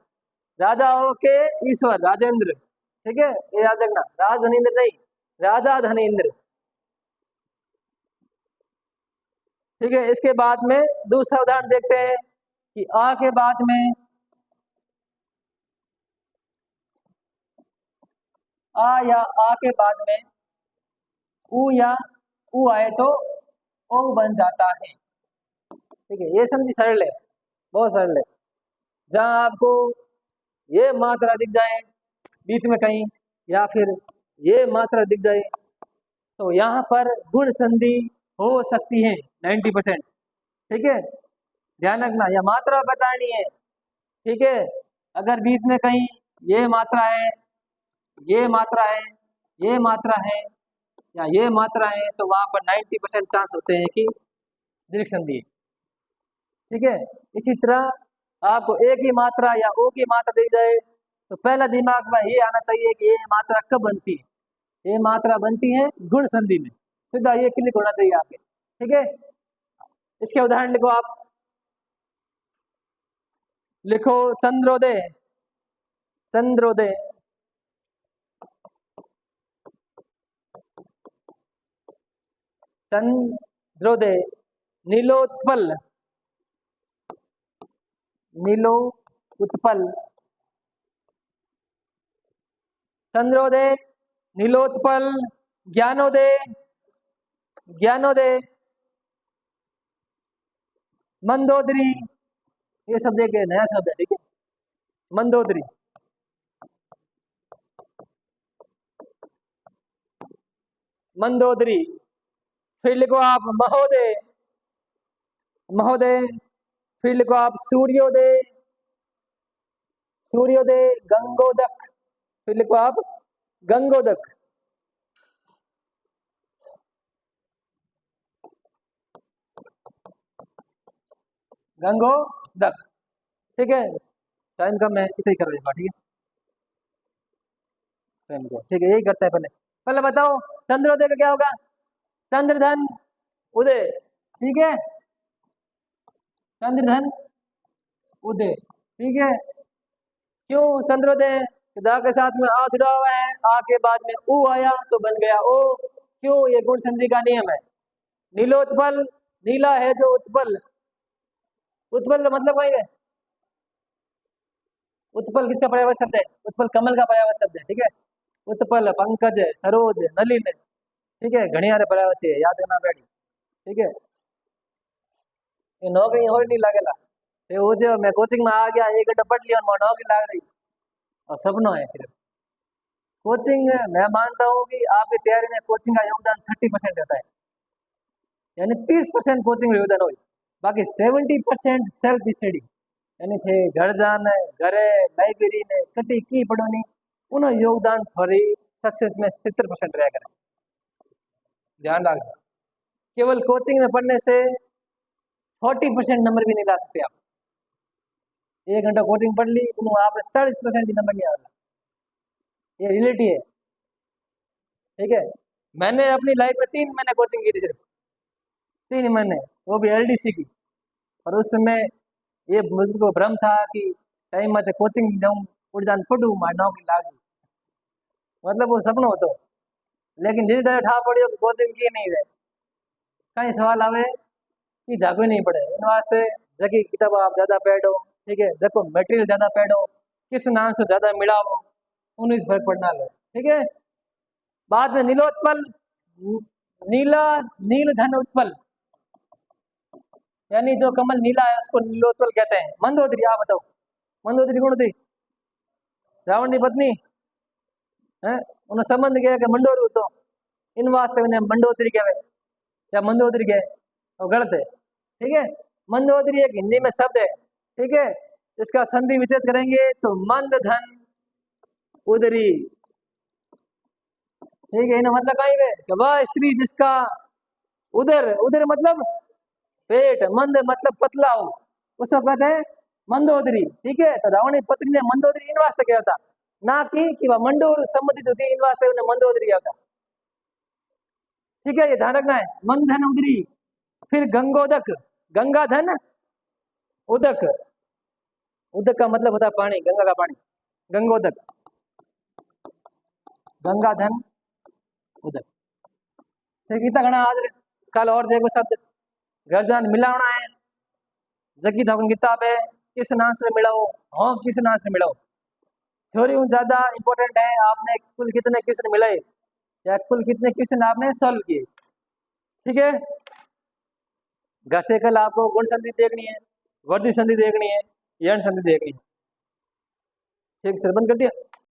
राजाओं के ईश्वर राजेंद्र। ठीक है, ये याद रखना, राज धनेन्द्र नहीं, राजा धनेन्द्र। ठीक है, इसके बाद में दूसरा उदाहरण देखते हैं कि आ के बाद में, आ या आ के बाद में ऊ या ऊ आए तो ओ बन जाता है। ठीक है, ये संधि सरल है, बहुत सरल है। जहां आपको ये मात्रा दिख जाए बीच में कहीं, या फिर ये मात्रा दिख जाए, तो यहाँ पर गुण संधि हो सकती है 90%। ठीक है, ध्यान रखना, यह मात्रा बचानी है। ठीक है, अगर बीच में कहीं ये मात्रा है, ये मात्रा है, ये मात्रा है, या ये मात्रा है, तो वहां पर 90% चांस होते हैं कि दीर्घ संधि है। ठीक है, इसी तरह आपको एक ही मात्रा या ओ की मात्रा दी जाए, तो पहला दिमाग में ये आना चाहिए कि ये मात्रा कब बनती है? ये मात्रा बनती है गुण संधि में, सीधा ये क्लिक होना चाहिए आपके। ठीक है, इसके उदाहरण लिखो आप, लिखो चंद्रोदय, चंद्रोदय, चंद्रोदय, नीलोत्पल, नीलो उत्पल, चंद्रोदय, नीलोत्पल, ज्ञानोदय, ज्ञानोदय, मंदोदरी। ये सब देखिए नया शब्द है। ठीक है, मंदोदरी, मंदोदरी। फिर लिखो आप महोदय, महोदय। फिर लिखो आप सूर्योदय, सूर्योदय, गंगोदक। फिर लिखो आप गंगोदक, गंगोदक। ठीक है, टाइम कम है, इतना ही कर देगा। ठीक है, टाइम को ठीक है, यही करता है। पहले पहले बताओ चंद्रोदय का क्या होगा? चंद्रधन उदय, ठीक है। चंद्रधन उदय, ठीक है। क्यों चंद्रोदय? दा के साथ में आ जुड़ा हुआ है, आ के बाद में उ आया तो बन गया ओ। क्यों? ये गुण संधि का नियम है। नीलोत्पल, नीला है जो उत्पल, उत्पल मतलब वही है। उत्पल किसका पर्यायवाची शब्द है? उत्पल कमल का पर्यायवाची शब्द है, ठीक है। उत्पल, पंकज, सरोज, नलिन, ठीक है। घड़ियार पर्यायवाची है, याद रखना बैठी, ठीक है। ये नौकरी और नहीं लागेला, ये वो जो मैं कोचिंग में आ गया 1 घंटा पढ़ लिया और नौकरी लाग रही और सपना है सिर्फ। कोचिंग मैं मानता हूँ कि आपकी तैयारी में कोचिंग का योगदान 30% रहता है, यानी 30% कोचिंग का योगदान हो, बाकी 70% सेल्फ स्टडी, यानी थे घर जाना घरे लाइब्रेरी में कटी की पढ़ो नहीं, उन्हों योगदान थोड़ी सक्सेस में 70% रह करे, ध्यान रखना। केवल कोचिंग में पढ़ने से 40% नंबर भी नहीं ला सकते आप। 1 घंटा कोचिंग पढ़ ली, उन्होंने आप 40% भी नंबर नहीं आएगा, ये रियलिटी है, ठीक है। मैंने अपनी लाइफ में 3 महीने कोचिंग की थी, सिर्फ 3 महीने, वो भी एलडीसी की। और उस समय ये मुझको भ्रम था कि टाइम में कोचिंग जाऊँ उड़ जान पढ़ू मार नौकरी लाग, मतलब वो सपना हो तो। लेकिन जिस तरह ठा पड़ियो कोचिंग की नहीं रहे, कई सवाल आवे कि जागो ही नहीं पड़े, इन वास्ते जगी किताब आप ज्यादा पढ़ो, ठीक है। जको मटेरियल ज्यादा पढ़ो, किस नाम से ज्यादा मिलाओ, उन्नीस फर्क पड़ना लो, ठीक है। बाद में नीलोत्पल, नीला, नील धन उत्पल, यानी जो कमल नीला है उसको नीलोत्पल कहते हैं। मंदोदरी, आप बताओ मंदोदरी कौन थी? रावण की पत्नी है, उन्हें संबंध गया कि मंडोरू, तो इन वास्ते उन्हें मंडोदरी कहे या मंदोदरी कहे, तो गलत है, ठीक है। मंदोदरी एक हिंदी में शब्द है, ठीक है। इसका संधि विच्छेद करेंगे तो मंद धन उदरी, ठीक है। इन्हें मतलब कहीं वे कि वह स्त्री जिसका उदर, उदर मतलब पेट, मंद मतलब पतला हो, उसको कहते हैं मंदोदरी, ठीक है। तो रावण की पत्नी ने मंदोदरी इन वास्ते कहा था, ना कि वह मंडोर संबंधित होती, इन वास्ते उन्हें मंदोदरी कहा था, ठीक है। ये ध्यान रखना है, मंद धन उदरी। फिर गंगोदक, गंगा धन उदक, उदक का मतलब होता है पानी, गंगा का पानी, गंगोदक, गंगा धन उदक, ठीक। इतना घना आज कल और देखो शब्द गर्जन मिलावना है, जगी धवन किताब है, किस नाम से मिलाओ, हाँ किस नाम से मिलाओ, थ्योरी ज्यादा इंपॉर्टेंट है। आपने कुल कितने क्वेश्चन मिलाए या कुल कितने क्वेश्चन आपने सॉल्व किए, ठीक है। घर से कल आपको गुण संधि देखनी है, वर्धी संधि देखनी है, यण संधि देखनी है, ठीक। सर बंद कर दिया।